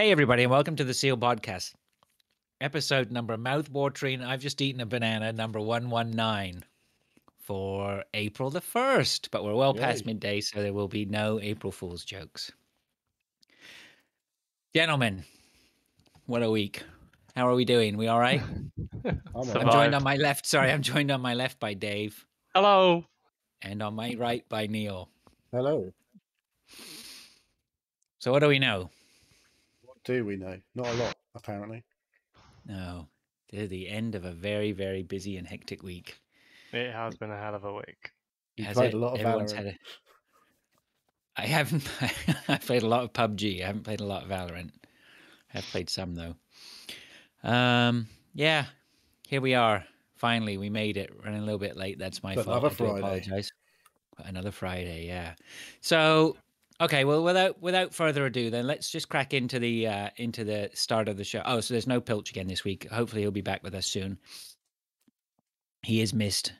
Hey, everybody, and welcome to the Seal Podcast. Episode number mouth-watering. I've just eaten a banana, number 119 for April the 1st, but we're well past Yay. midday, so there will be no April Fool's jokes. Gentlemen, what a week. How are we doing? We all right? I'm joined on my left. Sorry, I'm joined on my left by Dave. Hello. And on my right by Neil. Hello. So what do we know? What do we know? Not a lot, apparently. No. This is the end of a very, very busy and hectic week. It has been a hell of a week. You played a lot of Everyone's Valorant. I haven't. I played a lot of PUBG. I haven't played a lot of Valorant. I have played some though. Yeah, here we are. Finally, we made it. Running a little bit late. That's my fault. Another I do Friday. apologize. Another Friday. Yeah. So, okay. Well, without further ado, then let's just crack into the start of the show. Oh, so there's no Pilch again this week. Hopefully, he'll be back with us soon. He is missed.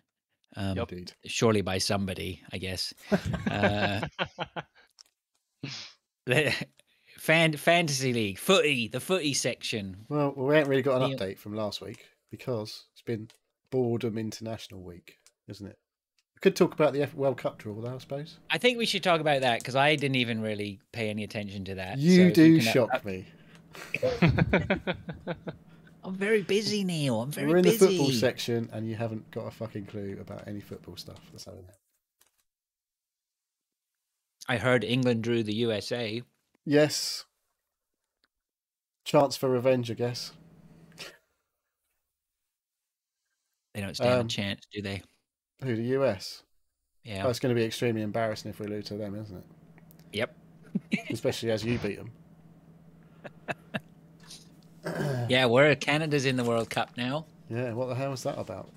Indeed. Surely by somebody, I guess. Fantasy League, footy, the footy section. Well, we haven't really got an update from last week because it's been Boredom International Week, isn't it? We could talk about the World Cup draw, though, I suppose. I think we should talk about that because I didn't even really pay any attention to that. You do shock me. I'm very busy, Neil. I'm very busy. We're in the football section and you haven't got a fucking clue about any football stuff that's happening. I heard England drew the USA. Yes. Chance for revenge, I guess. They don't stand a chance, do they? Who, the US? Yeah. Oh, it's going to be extremely embarrassing if we lose to them, isn't it? Yep. Especially as you beat them. Yeah, Canada's in the World Cup now. Yeah, what the hell was that about?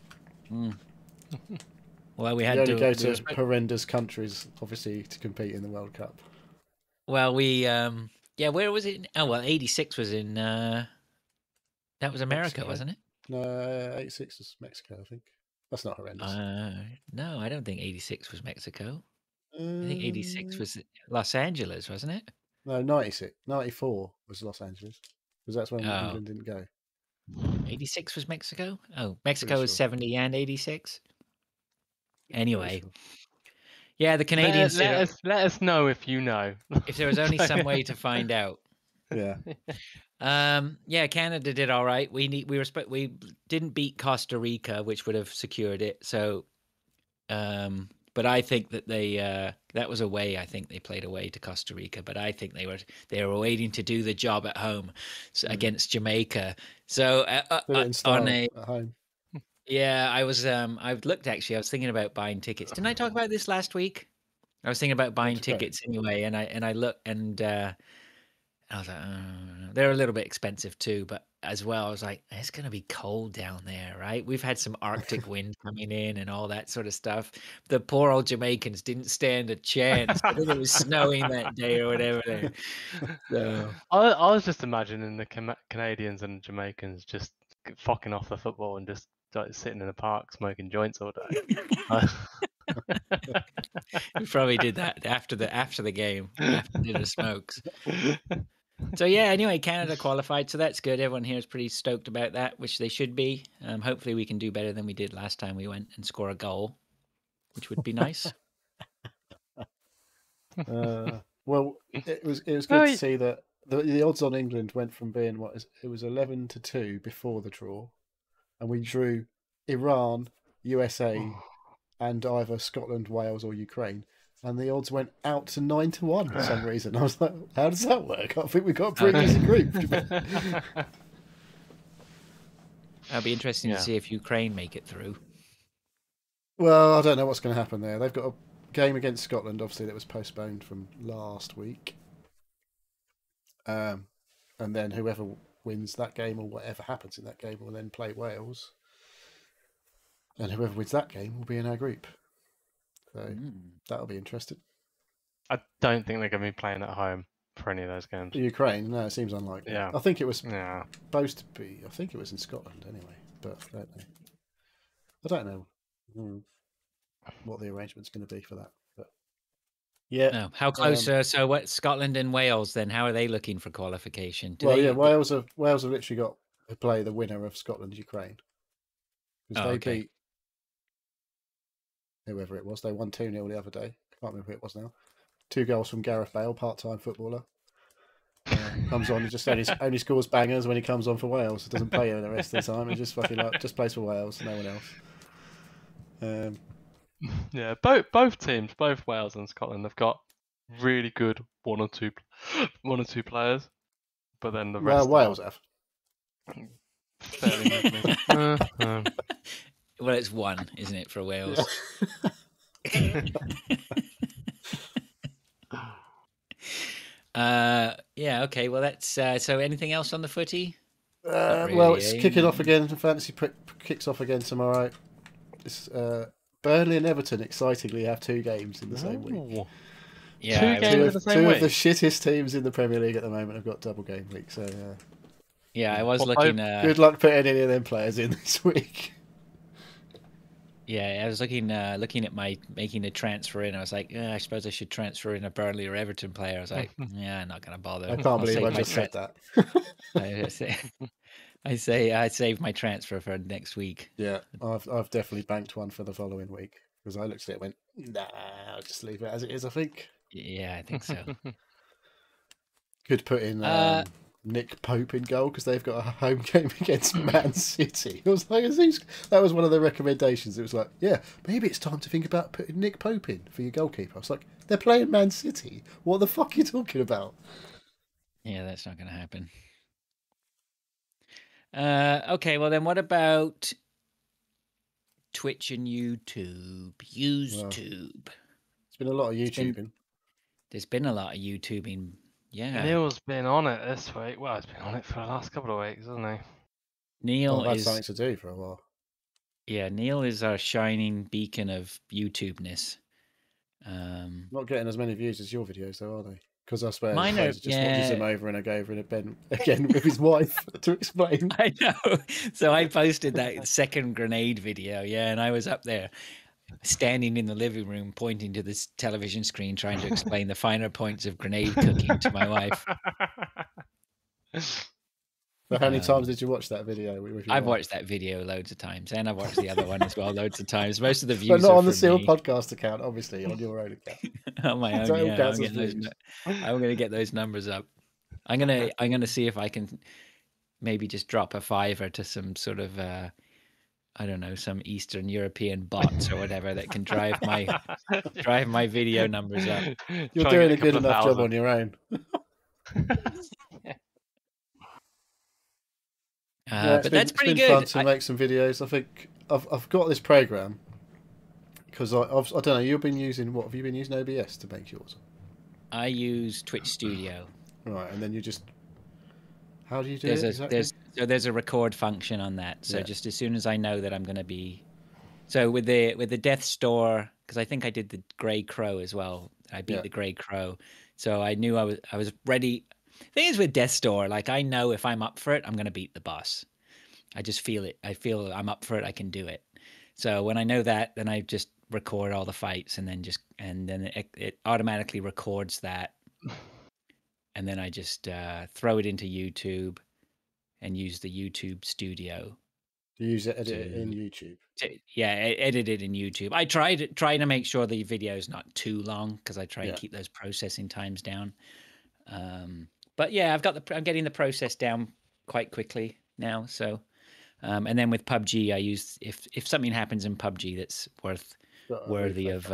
Well, we had to to go to horrendous countries, obviously, to compete in the World Cup. Well, where was it? Oh, well, 86 was in, that was America, Mexico. Wasn't it? No, 86 was Mexico, I think. That's not horrendous. No, I don't think 86 was Mexico. I think 86 was Los Angeles, wasn't it? No, 96. 94 was Los Angeles. Because that's when England didn't go. 86 was Mexico? Oh, Mexico was 70 and 86? Anyway. Sure. Yeah, the Canadians... Let us know if you know. If there was only some way to find out. Yeah. Yeah, Canada did all right. We didn't beat Costa Rica, which would have secured it. So, but I think that that was away. I think they played away to Costa Rica, but I think they were waiting to do the job at home against Jamaica. So at home. Yeah, I was thinking about buying tickets. Didn't I talk about this last week? I was thinking about buying tickets anyway, and I looked and I was like, they're a little bit expensive too, but as well, I was like, it's going to be cold down there, right? We've had some Arctic wind coming in and all that sort of stuff. The poor old Jamaicans didn't stand a chance. I think it was snowing that day or whatever. So. I was just imagining the Canadians and Jamaicans just fucking off the football and just like sitting in the park smoking joints all day. We probably did that after the game, after dinner smokes. So yeah, anyway, Canada qualified, so that's good. Everyone here is pretty stoked about that, which they should be. Hopefully we can do better than we did last time we went and score a goal, which would be nice. Well, it was good to see that the odds on England went from being it was 11-2 before the draw, and we drew Iran, USA, and either Scotland, Wales, or Ukraine. And the odds went out to 9-1 for some reason. I was like, how does that work? I think we've got a pretty easy group. It'll be interesting to see if Ukraine make it through. Well, I don't know what's going to happen there. They've got a game against Scotland, obviously, that was postponed from last week. And then whoever wins that game or whatever happens in that game will then play Wales. And whoever wins that game will be in our group. So that'll be interesting. I don't think they're going to be playing at home for any of those games. Ukraine? No, it seems unlikely. Yeah. I think it was supposed to be. I think it was in Scotland anyway, but I don't know what the arrangement's going to be for that. But Yeah. No. How close? So what? Scotland and Wales. Then how are they looking for qualification? Do Well, yeah, they? Wales have literally got to play the winner of Scotland Ukraine because Oh, they okay. beat whoever it was. They won 2-0 the other day. I can't remember who it was now. 2 goals from Gareth Bale, part-time footballer. Comes on, he just only scores bangers when he comes on for Wales. Doesn't play the rest of the time. He just fucking just plays for Wales, no one else. Yeah, both teams, both Wales and Scotland, have got really good one or two players, but then the rest Wales are have. fairly middling. Well, it's one, isn't it, for Wales? Yeah. Okay. Well, that's so. Anything else on the footy? Not Well, really. it's Eh? kicking off again. Fantasy kicks off again tomorrow. It's, Burnley and Everton excitingly have 2 games in the same week. Yeah, Two games in the same two week. of the shittest teams in the Premier League at the moment have got double game week. So yeah, I was looking. Good luck putting any of them players in this week. Yeah, I was looking at making a transfer in. I was like, I suppose I should transfer in a Burnley or Everton player. I was like, yeah, I'm not going to bother. I can't believe I just said that. I save my transfer for next week. Yeah, I've definitely banked one for the following week because I looked at it and went, nah, I'll just leave it as it is, I think. Yeah, I think so. Could put in Nick Pope in goal because they've got a home game against Man City. I was like, that was one of the recommendations. It was like, yeah, maybe it's time to think about putting Nick Pope in for your goalkeeper. I was like, they're playing Man City. What the fuck are you talking about? Yeah, that's not going to happen. Okay, well then what about Twitch and YouTube? YouTube. It's been a lot of YouTubing. There's been a lot of YouTubing. Yeah. Neil's been on it this week. Well, he's been on it for the last couple of weeks, hasn't he? Neil I've had is something to do for a while. Yeah, Neil is our shining beacon of YouTubeness. Not getting as many views as your videos, though, are they? Because I swear Mine just watches him over and over in a bed again with his wife to explain. I know. So I posted that second grenade video, and I was up there standing in the living room pointing to this television screen trying to explain the finer points of grenade cooking to my wife. So how many times did you watch that video? I've watched that video loads of times, and I've watched the other one as well loads of times. Most of the views but not are on the Seal me. Podcast account, obviously, on your own account. On my own, yeah. I'm gonna get those numbers up. I'm gonna see if I can maybe just drop a $5 to some sort of I don't know, some Eastern European bots or whatever that can drive my video numbers up. You're doing a good enough job on your own. But that's pretty good. It's been fun to make some videos. I think I've got this program because I don't know. You've been using what? Have you been using OBS to make yours? I use Twitch Studio. Right, and then you just how do you do it exactly? There's a record function on that. So just as soon as I know that I'm going to be, so with the Death Store, because I think I did the Grey Crow as well. I beat the Grey Crow, so I knew I was ready. Thing is with Death Store, like I know if I'm up for it, I'm going to beat the boss. I just feel it. I feel I'm up for it. I can do it. So when I know that, then I just record all the fights, and then it automatically records that, and then I just throw it into YouTube, and use the YouTube Studio. Do you use it in YouTube? Edit it in YouTube. I try to make sure the video is not too long because I try and keep those processing times down. But yeah, I'm getting the process down quite quickly now. So, and then with PUBG, I use if something happens in PUBG that's worthy of,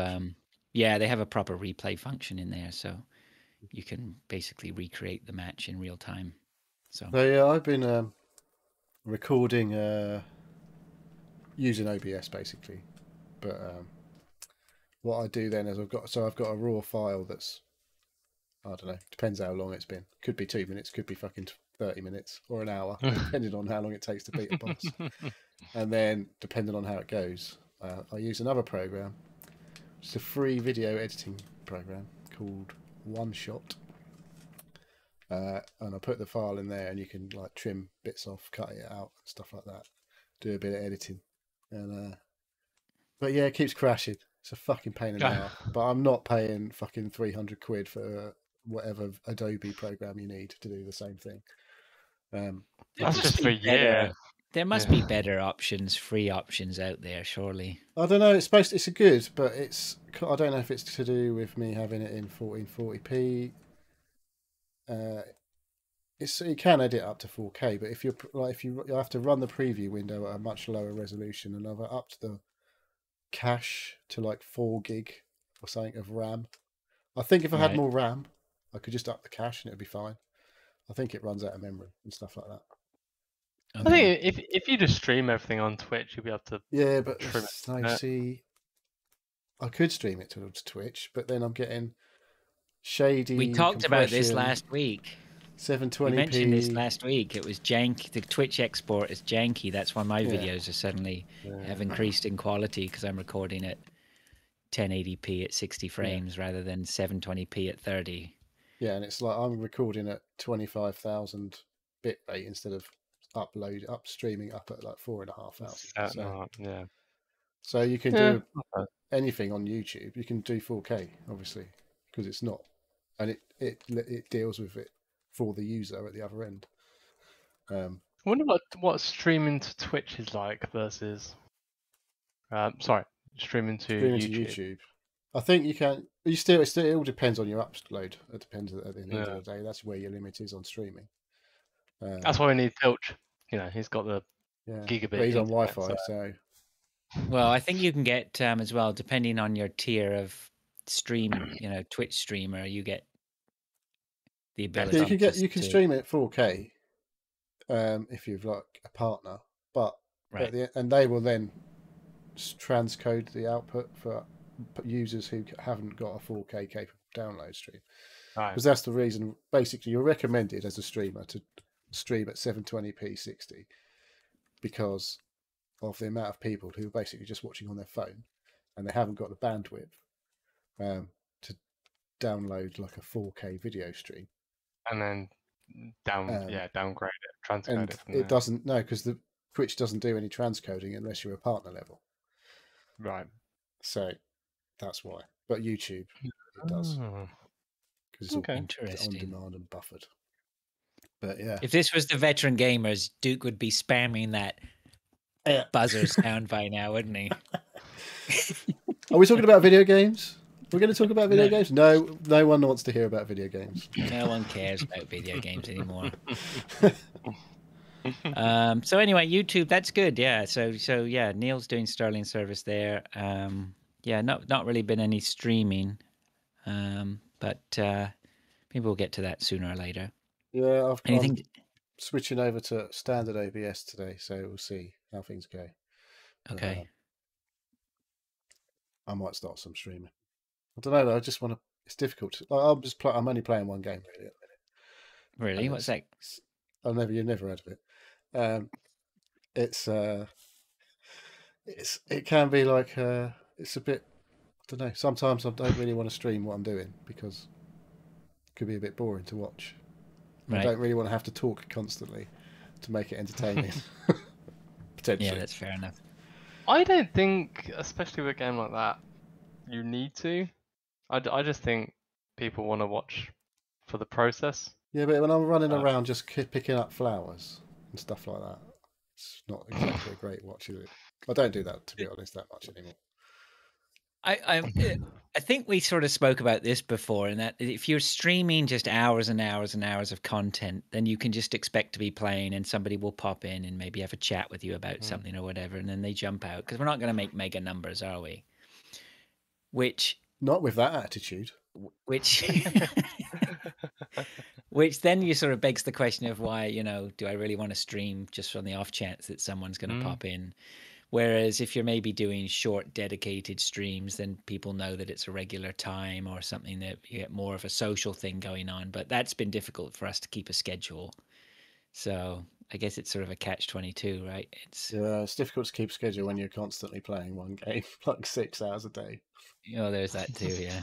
they have a proper replay function in there, so you can basically recreate the match in real time. So yeah, I've been recording using OBS basically, but what I do then is I've got a raw file that's, I don't know, depends how long it's been. Could be 2 minutes, could be fucking 30 minutes or an hour, depending on how long it takes to beat a boss. And then, depending on how it goes, I use another program. It's a free video editing program called One Shot. And I put the file in there, and you can like trim bits off, cut it out, and stuff like that. Do a bit of editing, and but yeah, it keeps crashing. It's a fucking pain in the ass. But I'm not paying fucking 300 quid for whatever Adobe program you need to do the same thing. That's just for a year. There must be better options, free options out there, surely. I don't know. It's a good, but I don't know if it's to do with me having it in 1440p. You can edit up to 4K, but if you have to run the preview window at a much lower resolution, and I've upped the cache to like 4 gig or something of RAM. I think if I had more RAM, I could just up the cache and it'd be fine. I think it runs out of memory and stuff like that. Okay. I think if you just stream everything on Twitch, you'll be able to. Yeah, but see, I could stream it to Twitch, but then I'm getting shady. We talked about this last week. 720p. We mentioned this last week. It was janky. The Twitch export is janky. That's why my videos are suddenly have increased in quality because I'm recording at 1080p at 60 frames rather than 720p at 30. Yeah, and it's like I'm recording at 25,000 bit rate instead of streaming up at like 4,500. So, so you can do anything on YouTube. You can do 4K, obviously, because it's not, and it deals with it for the user at the other end. I wonder what streaming to Twitch is like versus streaming to YouTube. I think you can. It all depends on your upload. It depends at the end of the day. That's where your limit is on streaming. That's why we need Filch. He's got the gigabit. But he's on Wi-Fi, so. Well, I think you can get as well, depending on your tier of stream. Twitch streamer, you get the ability. You can stream it 4K if you've like a partner, but and they will then transcode the output for users who haven't got a 4K capable download stream. Because that's the reason. Basically, you're recommended as a streamer to stream at 720p 60 because of the amount of people who are basically just watching on their phone and they haven't got the bandwidth to download like a 4K video stream. And then downgrade it, transcode it. It doesn't, because the Twitch doesn't do any transcoding unless you're a partner level. Right. So that's why. But YouTube, it does. Because it's all interesting. On demand and buffered. But yeah. If this was the veteran gamers, Duke would be spamming that buzzer sound by now, wouldn't he? Are we talking about video games? We're going to talk about video games? No one wants to hear about video games. No one cares about video games anymore. So anyway, YouTube, that's good. Yeah. So yeah, Neil's doing Sterling service there. Not really been any streaming, but maybe we'll get to that sooner or later. Yeah, I'm switching over to standard OBS today, so we'll see how things go. Okay. I might start some streaming. I don't know though. I just want to. It's difficult. I'm only playing one game really at the minute. Really? What's that? You've never heard of it. It can be like it's a bit. I don't know. Sometimes I don't really want to stream what I'm doing because it could be a bit boring to watch. Right. I don't really want to have to talk constantly to make it entertaining. Potentially. Yeah, that's fair enough. I don't think, especially with a game like that, you need to. I just think people want to watch for the process. Yeah, but when I'm running around just picking up flowers and stuff like that, it's not exactly a great watch, is it? I don't do that, to be honest, that much anymore. I think we sort of spoke about this before, and that if you're streaming just hours and hours and hours of content, then you can just expect to be playing and somebody will pop in and maybe have a chat with you about something or whatever, and then they jump out, because we're not going to make mega numbers, are we? Not with that attitude. Which then you sort of begs the question of why, do I really want to stream just on the off chance that someone's going to pop in? Whereas if you're maybe doing short dedicated streams, then people know that it's a regular time or something that you get more of a social thing going on. But that's been difficult for us to keep a schedule. So I guess it's sort of a catch-22, right? It's difficult to keep a schedule when you're constantly playing one game, like 6 hours a day. There's that too, yeah.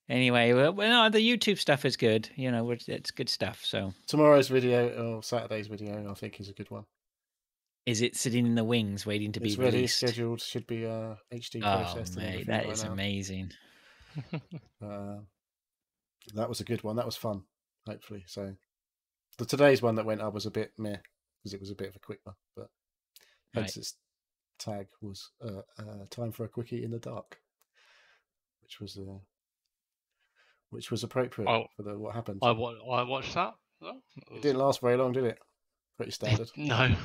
Anyway, well, no, the YouTube stuff is good. It's good stuff. So tomorrow's video or Saturday's video, I think, is a good one. Is it sitting in the wings waiting to be It's ready, released? scheduled. Should be HD Oh, processed and mate, everything that by is now. amazing. That was a good one. That was fun. Hopefully, so today's one that went up was a bit meh because it was a bit of a quick one, but hence its tag was time for a quickie in the dark, which was appropriate for what happened. I watched that. It didn't last very long, did it? Pretty standard. No.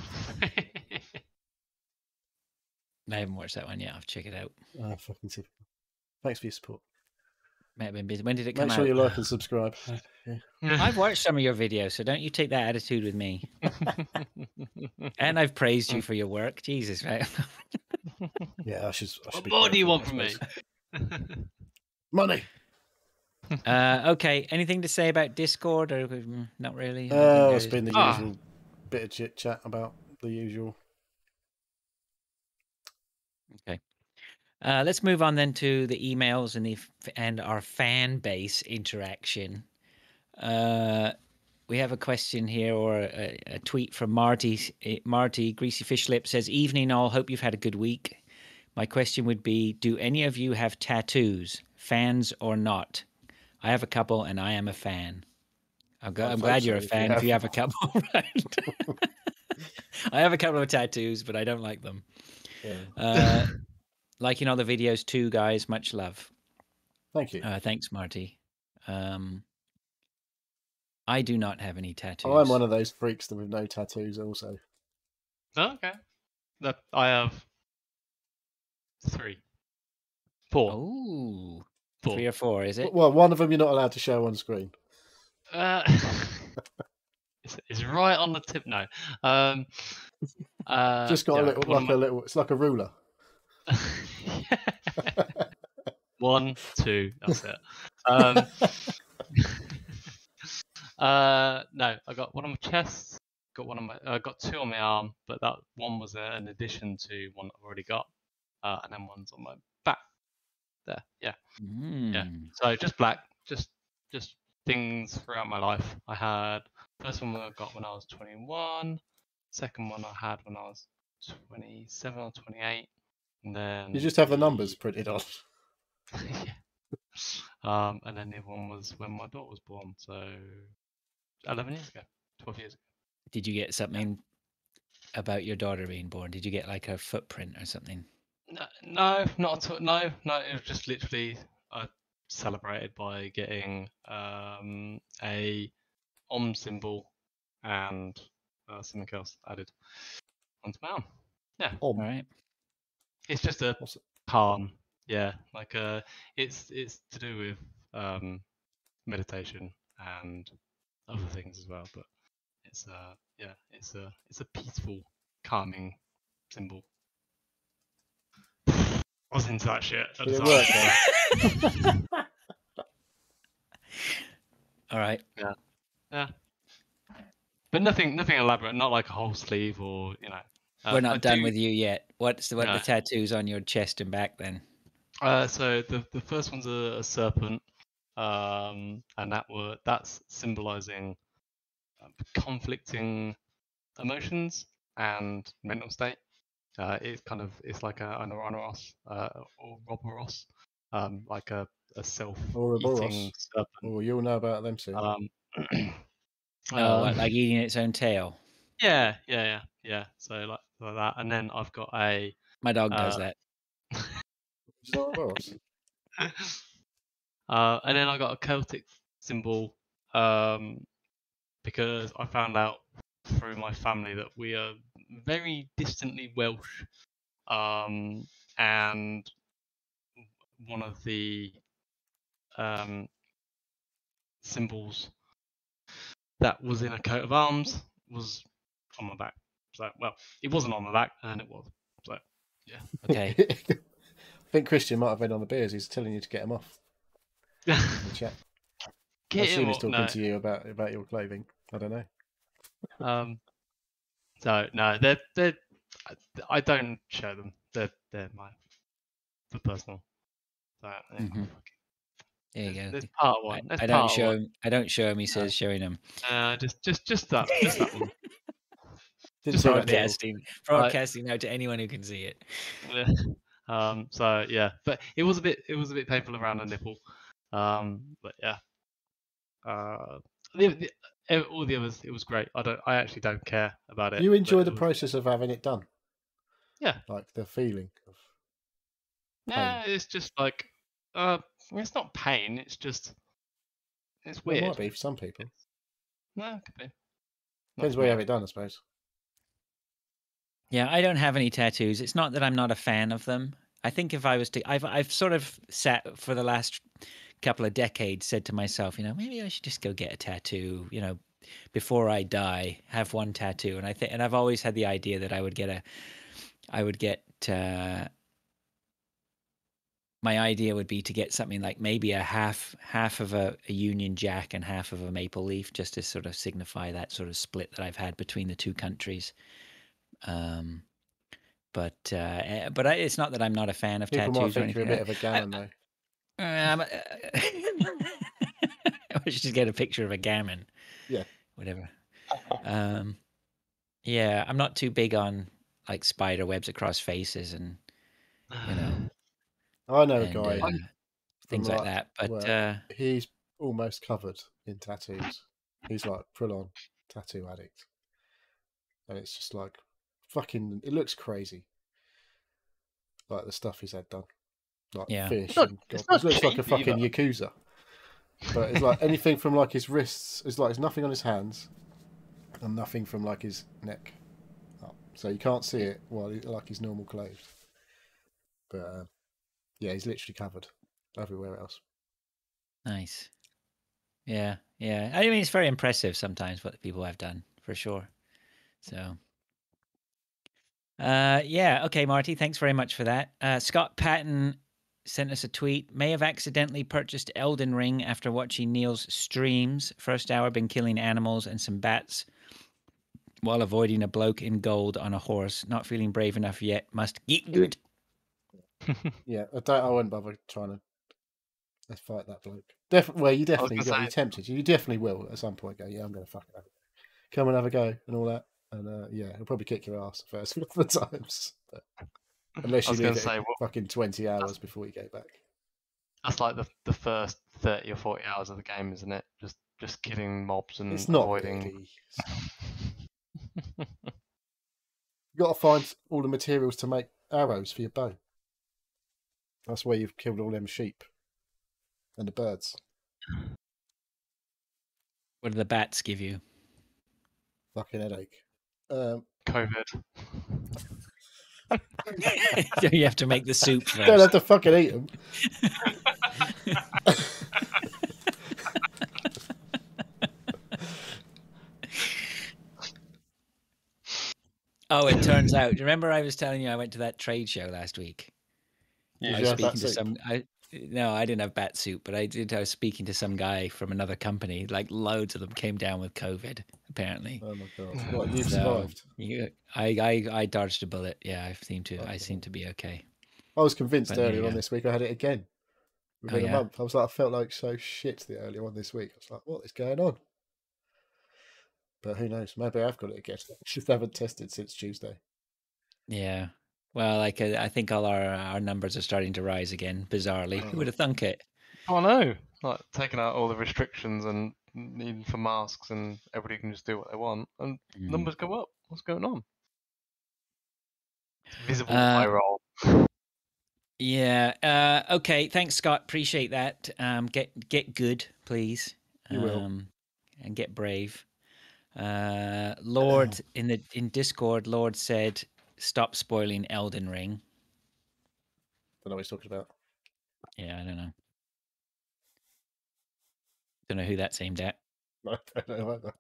I haven't watched that one yet. I'll check it out. Fucking typical. Thanks for your support. Might have been busy. When did it come out? Make sure you like and subscribe. I've watched some of your videos, so don't you take that attitude with me. And I've praised you for your work. Jesus, right? Yeah, I should what more do you want from me? Money. Okay. Anything to say about Discord, or not really? It's been the usual bit of chit chat about the usual. Okay. Let's move on then to the emails and our fan base interaction. We have a question here, or a tweet from Marty. Marty, Greasy Fish Lip, says, "Evening all. Hope you've had a good week. My question would be, do any of you have tattoos, fans or not? I have a couple, and I am a fan." I'm glad you're a fan if you have a couple, right? I have a couple of tattoos, but I don't like them. Yeah. Liking all the videos too, guys. Much love. Thank you. Thanks, Marty. I do not have any tattoos. Oh, I'm one of those freaks that with no tattoos also. Oh, okay. I have 3. 4. Oh, 4. 3 or 4, is it? Well, one of them you're not allowed to show on screen. It's right on the tip now. Just got a little. It's like a ruler. 1, 2. That's it. No, I got one on my chest. Got one on my. Got 2 on my arm, but that one was an addition to one that I've already got, and then one's on my back. There, yeah, yeah. So just black, just things throughout my life. I had first one I got when I was 21. Second one I had when I was 27 or 28, and then you just have the numbers printed on. Yeah. And then the other one was when my daughter was born, so 11 years ago, 12 years ago. Did you get something about your daughter being born? Did you get like a footprint or something? No, not at all. No, it was just literally I celebrated by getting a symbol and something else added onto my arm. Yeah. All right. It's just a calm. Yeah, like it's to do with meditation and other things as well, but it's it's a peaceful, calming symbol. I was into that shit. All right. Yeah. But nothing elaborate. Not like a whole sleeve or We're not done with you yet. What the tattoos on your chest and back then? So the first one's a serpent, and that's symbolizing conflicting emotions and mental state. It's like an Ouroboros, like a self-eating serpent. Oh, you'll know about them soon. Like eating its own tail. Yeah. So like that, and then I've got a. My dog does that. And then I got a Celtic symbol, because I found out through my family that we are very distantly Welsh, and one of the symbols that was in a coat of arms was on my back. So, well, it wasn't on my back, and it was. So, yeah. Okay. I think Christian might have been on the beers. He's telling you to get him off. In the chat. I assume he's talking to you about your clothing. I don't know. So no, they're I don't show them. They're for personal. So yeah. There you go. There's part one. I don't show him. I don't show him. He says showing him. Just that one. Didn't see that broadcasting out to anyone who can see it. Yeah. So yeah, but it was a bit painful around the nipple. But yeah. All the others, it was great. I actually don't care about it. Do you enjoy the process of having it done? Yeah. Like the feeling of pain. Yeah, it's just like it's not pain, it's just it's weird. It might be for some people. No, it could be. Depends where you have it done, I suppose. Yeah, I don't have any tattoos. It's not that I'm not a fan of them. I think if I was to, I've sort of sat for the last couple of decades, said to myself, maybe I should just go get a tattoo, before I die, have one tattoo. And I've always had the idea that I would get my idea would be to get something like maybe a half of a Union Jack and half of a maple leaf, just to sort of signify that sort of split that I've had between the two countries. But it's not that I'm not a fan of People tattoos. Might think you're a bit of a gammon, though. I should just get a picture of a gammon. Yeah. Whatever. Yeah, I'm not too big on like spider webs across faces and I know a guy things like that, but he's almost covered in tattoos. He's like full-on tattoo addict, and it's just like fucking. It looks crazy, like the stuff he's had done, like fish. It looks like a fucking yakuza. But it's like anything from like his wrists. It's like there's nothing on his hands, and nothing from like his neck up, so you can't see it while like his normal clothes. But yeah, he's literally covered everywhere else. Nice. Yeah. I mean, it's very impressive sometimes what people have done, for sure. So, yeah. Okay, Marty, thanks very much for that. Scott Patton sent us a tweet. May have accidentally purchased Elden Ring after watching Neil's streams. First hour, been killing animals and some bats while avoiding a bloke in gold on a horse. Not feeling brave enough yet. Must get good. Yeah, I wouldn't bother trying to fight that bloke. You definitely got you tempted. You definitely will at some point go, yeah, I'm going to fucking have it. Come and have a go and all that. And yeah, he'll probably kick your ass the first couple of times. But unless you leave it fucking 20 hours before you go back. That's like the first 30 or 40 hours of the game, isn't it? Just killing mobs and it's not avoiding. Really. You've got to find all the materials to make arrows for your bow. That's where you've killed all them sheep and the birds. What do the bats give you? Fucking headache. COVID. So you have to make the soup first. Don't have to fucking eat them. Oh, it turns out. Remember, I was telling you I went to that trade show last week. Yeah, I was speaking to some. No, I didn't have bat soup, but I was speaking to some guy from another company. Like loads of them came down with COVID. Apparently. Oh my god! What, you've survived? I dodged a bullet. Yeah, I seem to be okay. I was convinced earlier on this week I had it again within a month. I felt like so shit the earlier on this week. I was like, what is going on? But who knows? Maybe I've got it again. Just haven't tested since Tuesday. Yeah. Well, I think all our numbers are starting to rise again, bizarrely. Who would have thunk it? Oh, no. Like, taking out all the restrictions and needing for masks and everybody can just do what they want. And numbers go up. What's going on? Visible eye roll. Yeah. Okay. Thanks, Scott. Appreciate that. Get good, please. You will. And get brave. Lord in Discord, Lord said, "Stop spoiling Elden Ring." Don't know what he's talking about. Yeah, I don't know. Don't know who that's aimed at. I don't know either.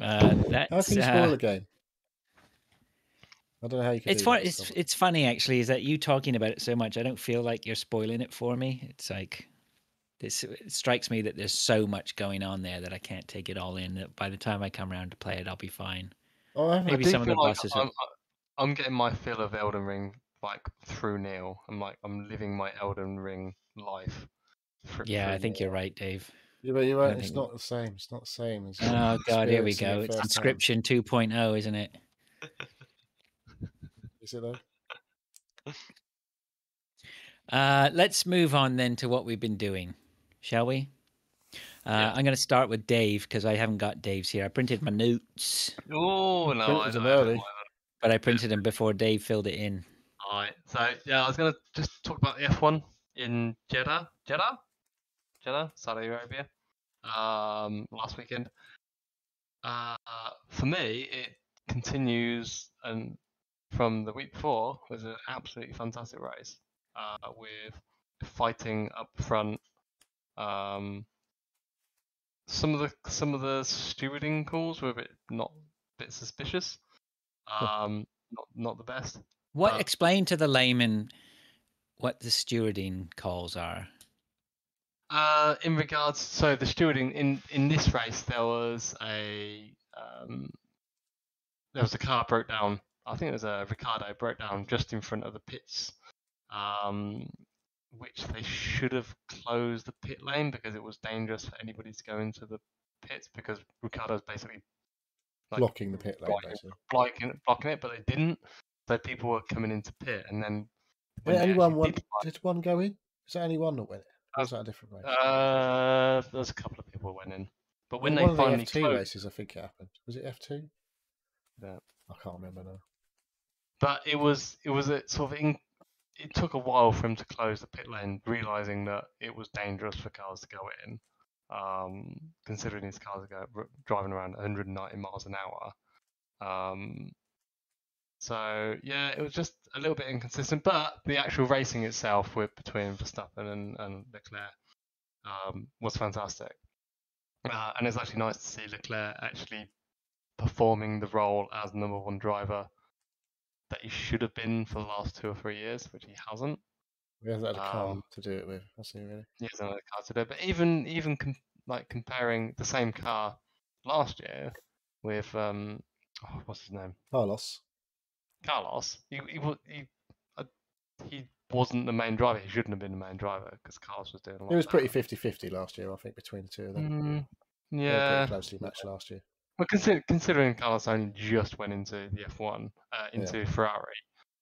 How can you spoil a game? I don't know how you can. It's funny actually, is that you talking about it so much, I don't feel like you're spoiling it for me. It's like it strikes me that there's so much going on there that I can't take it all in. That by the time I come around to play it, I'll be fine. Maybe some of the bosses. I'm getting my fill of Elden Ring like through Neil. I'm living my Elden Ring life. I think you're right, Dave. Yeah, but you won't. It's not the same. It's not the same as. Oh God, here we go. It It's Inscription 2.0, isn't it? Is it though? Let's move on then to what we've been doing, shall we? I'm going to start with Dave because I haven't got Dave's here. I printed my notes. Oh no, Printed them early, but I printed them before Dave filled it in. All right. So yeah, I was going to just talk about the F1 in Jeddah, Saudi Arabia, last weekend. For me, it continues and from the week before was an absolutely fantastic race with fighting up front. Some of the stewarding calls were a bit suspicious. Not the best. What explain to the layman what the stewarding calls are? In regards, so the stewarding in this race, there was a car broke down. I think it was a Ricardo broke down just in front of the pits, which they should have closed the pit lane because it was dangerous for anybody to go into the pits because Ricardo's basically blocking the pit lane, blocking it, but they didn't. So people were coming into pit, and then did one go in? Is that only one that went in? Or was that a different race? There's a couple of people who went in, but when they finally the F2 closed, races, I think it happened. Was it F2? Yeah, I can't remember now. But it was a sort of it took a while for him to close the pit lane, realizing that it was dangerous for cars to go in, considering these cars are driving around 190 miles an hour. So yeah, it was just a little bit inconsistent, but the actual racing itself between Verstappen and Leclerc was fantastic. And it's actually nice to see Leclerc actually performing the role as number one driver that he should have been for the last 2 or 3 years, which he hasn't. He hasn't had a car to do it with, has he really? He hasn't had a car to do it. But even comparing the same car last year with what's his name? Carlos. He wasn't the main driver. He shouldn't have been the main driver because Carlos was doing a lot. It was pretty 50-50 last year, I think, between the two of them. Yeah, they were pretty closely matched last year. Well, considering Carlos only just went into the F1, into Ferrari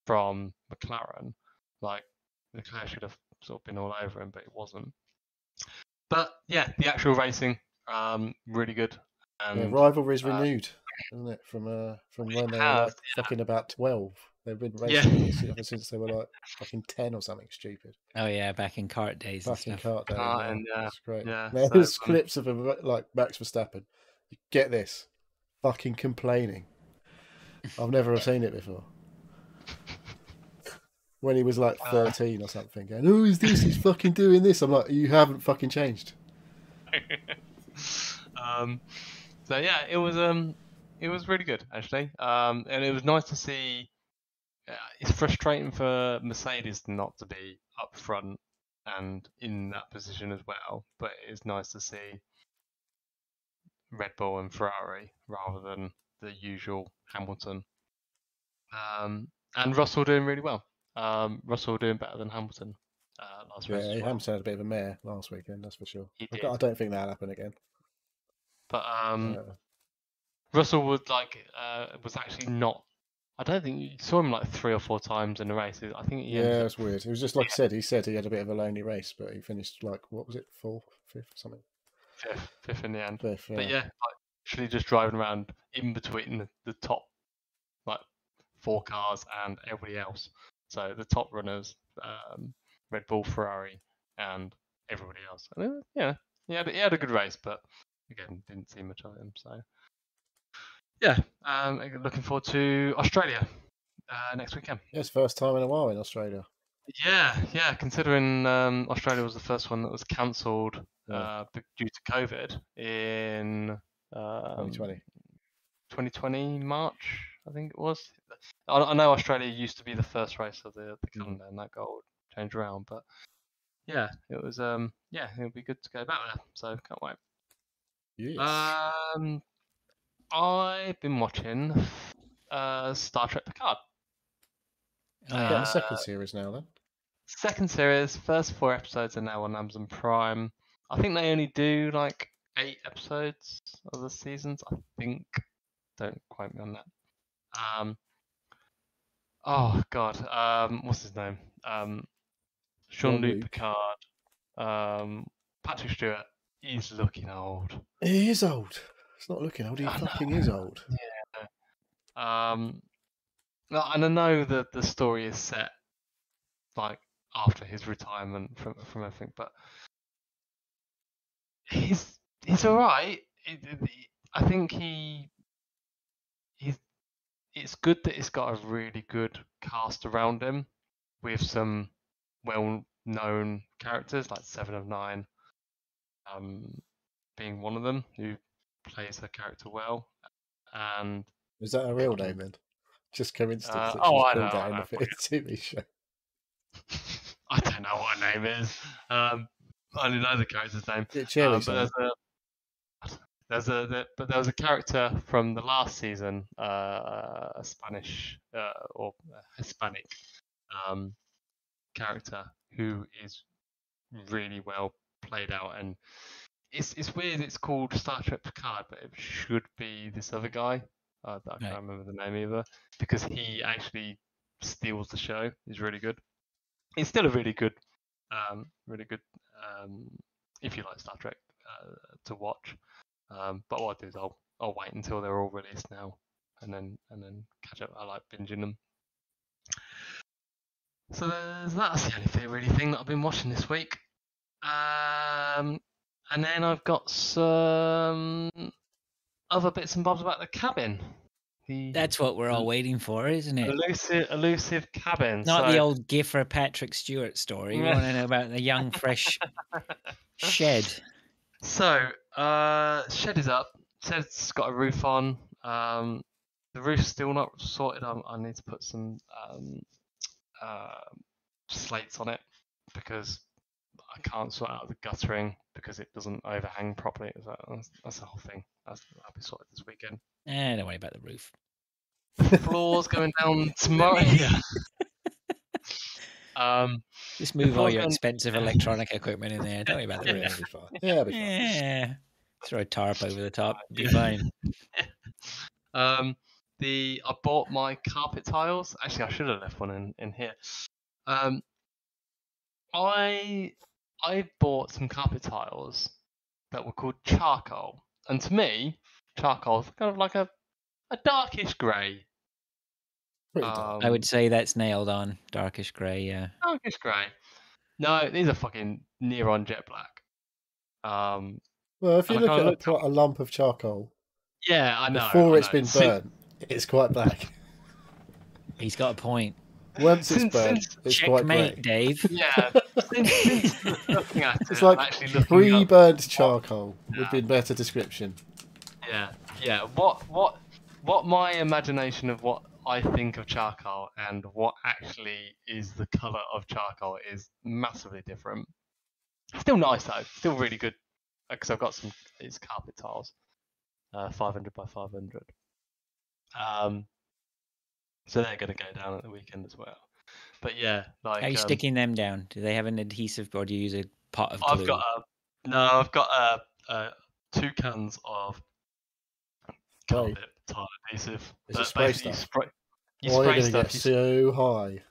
from McLaren, like Leclerc should have sort of been all over him, but it wasn't. But yeah, the actual racing, really good. And, rivalry's renewed, isn't it? From when they were like fucking about 12. They've been racing ever since they were like fucking 10 or something stupid. Oh yeah, back in kart days. Back in kart days, it's great. Yeah, there's clips of him like Max Verstappen. Get this, fucking complaining. I've never seen it before. When he was like 13 or something, going, "Oh, is this? He's fucking doing this." I'm like, "You haven't fucking changed." So yeah, it was really good actually, and it was nice to see. It's frustrating for Mercedes not to be up front and in that position as well, but it's nice to see Red Bull and Ferrari rather than the usual Hamilton. And Russell doing really well. Russell doing better than Hamilton last race. Yeah, Hamilton had a bit of a mare last weekend, that's for sure. He did. I don't think that'll happen again. But Russell was actually not. I don't think you saw him like 3 or 4 times in the race. I think it's weird. It was just like he said he had a bit of a lonely race, but he finished like, what was it, 4th, 5th, or something? Fifth in the end. Fifth, yeah. But yeah, actually just driving around in between the top like 4 cars and everybody else. So the top runners, Red Bull, Ferrari, and everybody else. And, he had a good race, but again, didn't see much of him. So yeah, looking forward to Australia next weekend. Yeah, it's first time in a while in Australia. Yeah. Considering Australia was the first one that was cancelled due to COVID in 2020 March, I think it was. I know Australia used to be the first race of the calendar, and that goal changed around. But yeah, it was it'll be good to go back there. So can't wait. Yes. I've been watching Star Trek Picard. The second series now, then. Second series, first 4 episodes are now on Amazon Prime. I think they only do like 8 episodes of the seasons. I think. Don't quote me on that. Oh God. What's his name? Jean-Luc Picard. Patrick Stewart. He's looking old. He is old. He's not looking old. He fucking is old. Yeah. And I know that the story is set like after his retirement from everything, but he's all right. I think it's good that it's got a really good cast around him with some well-known characters like Seven of Nine, being one of them who plays the character well. And is that a real name then? Just coincidence that she's I called know, that in the TV show. I don't know what her name is. I only know the character's name. But there was a character from the last season, a Spanish or Hispanic character who is really well played out, and it's weird. It's called Star Trek Picard, but it should be this other guy. I can't remember the name either, because he actually steals the show. He's really good. It's still a really good, if you like Star Trek, to watch. But what I'll do is I'll wait until they're all released now, and then catch up. I like binging them. So that's the only thing that I've been watching this week. And then I've got some other bits and bobs about the cabin. That's what we're all waiting for, isn't it? Elusive cabin. Not the old Giffer Patrick Stewart story. We want to know about the young, fresh shed. So, shed is up. Shed's got a roof on. The roof's still not sorted. I need to put some slates on it because I can't sort out the guttering because it doesn't overhang properly. That's the whole thing. That'll be sorted this weekend. Don't worry about the roof. The floor's going down tomorrow. Yeah. Just move all your expensive electronic equipment in there. Don't worry about the roof. It'll be fine. Yeah, it'll be fine. Yeah. Throw a tarp over the top. It'll be fine. I bought my carpet tiles. Actually, I should have left one in here. I bought some carpet tiles that were called charcoal, and to me, charcoal is kind of like a darkish grey. I would say that's nailed on. Darkish grey, yeah. Darkish grey. No, these are fucking near on jet black. Well, if you look at a lump of charcoal, yeah, I know. Before it's been burnt, it's quite black. He's got a point. Once it's burnt, it's quite grey. Dave. Yeah, since looking at it's like pre-burnt charcoal would be a better description. Yeah. What my imagination of what I think of charcoal and what actually is the colour of charcoal is massively different. Still nice though. Still really good because I've got it's carpet tiles, 500 by 500. So they're going to go down at the weekend as well. But yeah, like. How are you sticking them down? Do they have an adhesive, or do you use a pot of glue? I've got 2 cans of carpet tile adhesive. Is it spray stuff? You spray stuff. Get so high.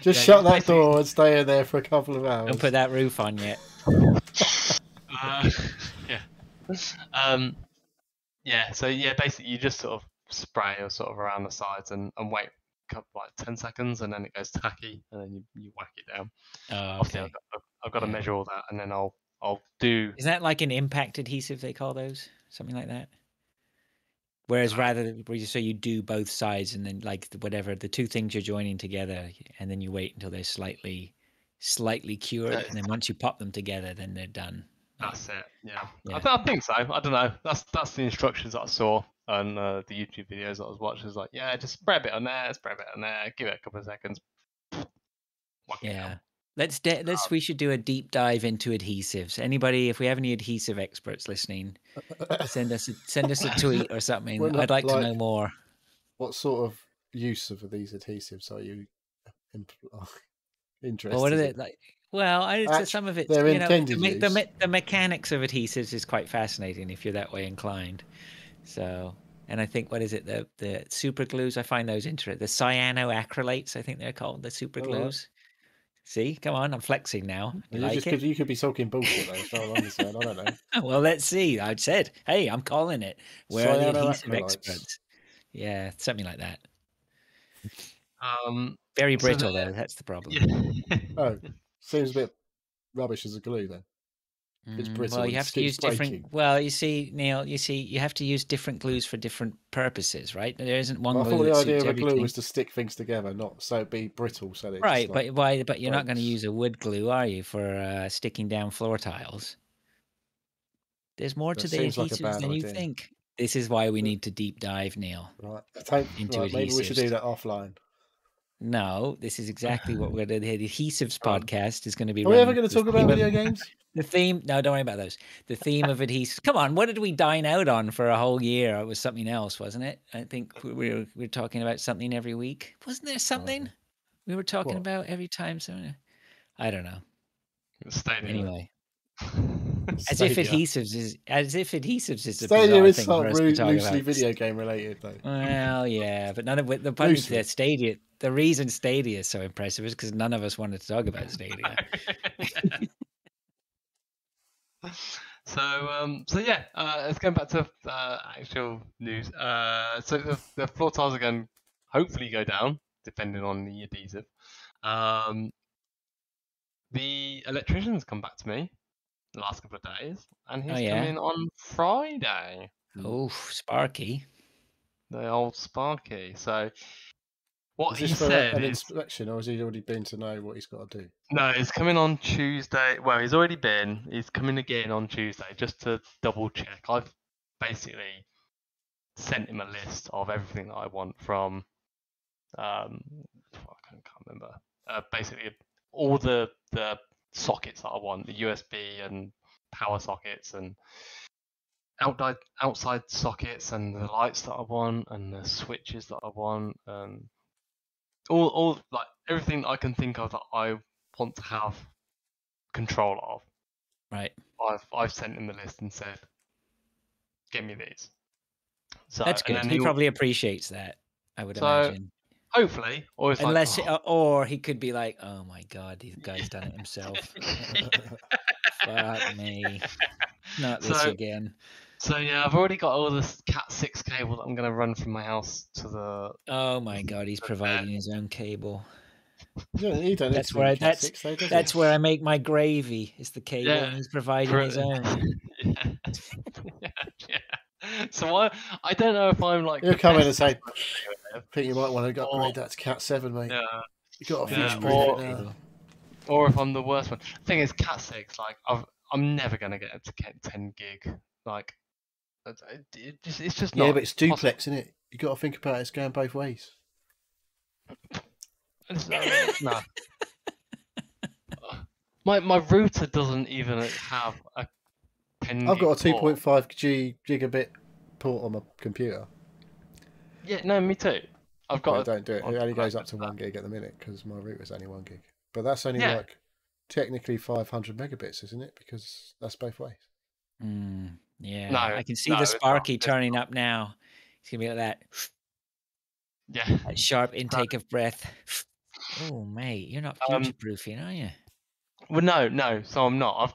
Just shut that door and stay in there for a couple of hours. Don't put that roof on yet. Yeah. So yeah, basically you just sort of spray or sort of around the sides and wait like 10 seconds, and then it goes tacky, and then you whack it down. Oh, okay. I've got to measure all that, and then I'll do. Is that like an impact adhesive? They call those something like that. Whereas so you do both sides, and then like the 2 things you're joining together, and then you wait until they're slightly cured, and then once you pop them together, then they're done. That's it. Yeah. I think so. I don't know. That's the instructions that I saw on the YouTube videos that I was watching. It's like, yeah, just spray a bit on there, give it a couple of seconds. Yeah. We should do a deep dive into adhesives. Anybody, if we have any adhesive experts listening, send us a tweet or something. I'd like to know more. What sort of use of these adhesives are you interested? Well, what are they like? Well, some of it's, their you know, intended use. the mechanics of adhesives is quite fascinating if you're that way inclined. So, and I think, what is it? The super glues, I find those interesting. The cyanoacrylates, I think they're called, the super glues. See, come on, I'm flexing now. You like it? You could be talking bullshit though, as far as I'm concerned. I don't know. Well, let's see. I said, hey, I'm calling it. Where are the adhesive Cyanoacrylates. experts? Yeah, something like that. Um, Very brittle though. That's the problem. Yeah. Oh, seems a bit rubbish as a glue then. It's brittle. Well, you have to use different. Well, you see, Neil. You have to use different glues for different purposes, right? There isn't one glue that suits everything. I thought the idea of a glue was to stick things together, not so it'd be brittle. So that right, just, like, but you're not going to use a wood glue, are you, for sticking down floor tiles? There's more to the adhesives than you think. This is why we need to deep dive, Neil. Right. Maybe we should do that offline. No, this is exactly what we're doing. The adhesives podcast is going to be. Are we ever going to talk about video games? The theme? No, don't worry about those. The theme of adhesives. Come on, what did we dine out on for a whole year? It was something else, wasn't it? I think we were talking about something every week. Wasn't there something we were talking about every time? So I don't know. Anyway. As if adhesives is Stadia is sort of loosely video game related though. Well, yeah, but none of the point of the Stadia. The reason Stadia is so impressive is because none of us wanted to talk about Stadia. So yeah, let's go back to actual news. So the floor tiles are going to hopefully go down, depending on the adhesive. The electrician's come back to me the last couple of days, and he's coming on Friday. Oh, Sparky. The old Sparky. So what he said an inspection, or has he already been to know what he's got to do? No, he's coming on Tuesday. Well, he's already been. He's coming again on Tuesday just to double check. I've basically sent him a list of everything that I want from I can't remember. Basically all the sockets that I want, the USB and power sockets and outside sockets and the lights that I want and the switches that I want and all like everything that I can think of that I want to have control of. Right. I've sent him the list and said, "Get me these." So that's good. He probably appreciates that, I would imagine. Hopefully, or it's unless, or he could be like, "Oh my God, this guy's done it himself." Fuck me, not this again. So yeah, I've already got all this Cat 6 cable that I'm going to run from my house to the. Oh my God, he's providing his own cable. Yeah, that's where I make my gravy. Is the cable, and he's providing his own. Yeah. So I don't know if I'm like. He'll come in and say, "I think you might want to upgrade that to Cat 7, mate." Yeah. You got a future-proof it now. Or if I'm the worst one. The thing is, Cat 6, like I'm never going to get up to 10 gig. Like, it's just not. Yeah, but it's duplex, isn't it? You got to think about it. It's going both ways. No. My router doesn't even have a 10 I've got a 2.5 gigabit port on my computer. Yeah, no, me too. I've got. Don't do it. It only goes up to 1 gig at the minute because my router's only 1 gig. But that's only like technically 500 megabits, isn't it? Because that's both ways. Yeah, no, I can see the Sparky turning up now. It's gonna be like that. Yeah, that sharp intake of breath. Oh, mate, you're not future-proofing, are you? Well, no. So I'm not. I've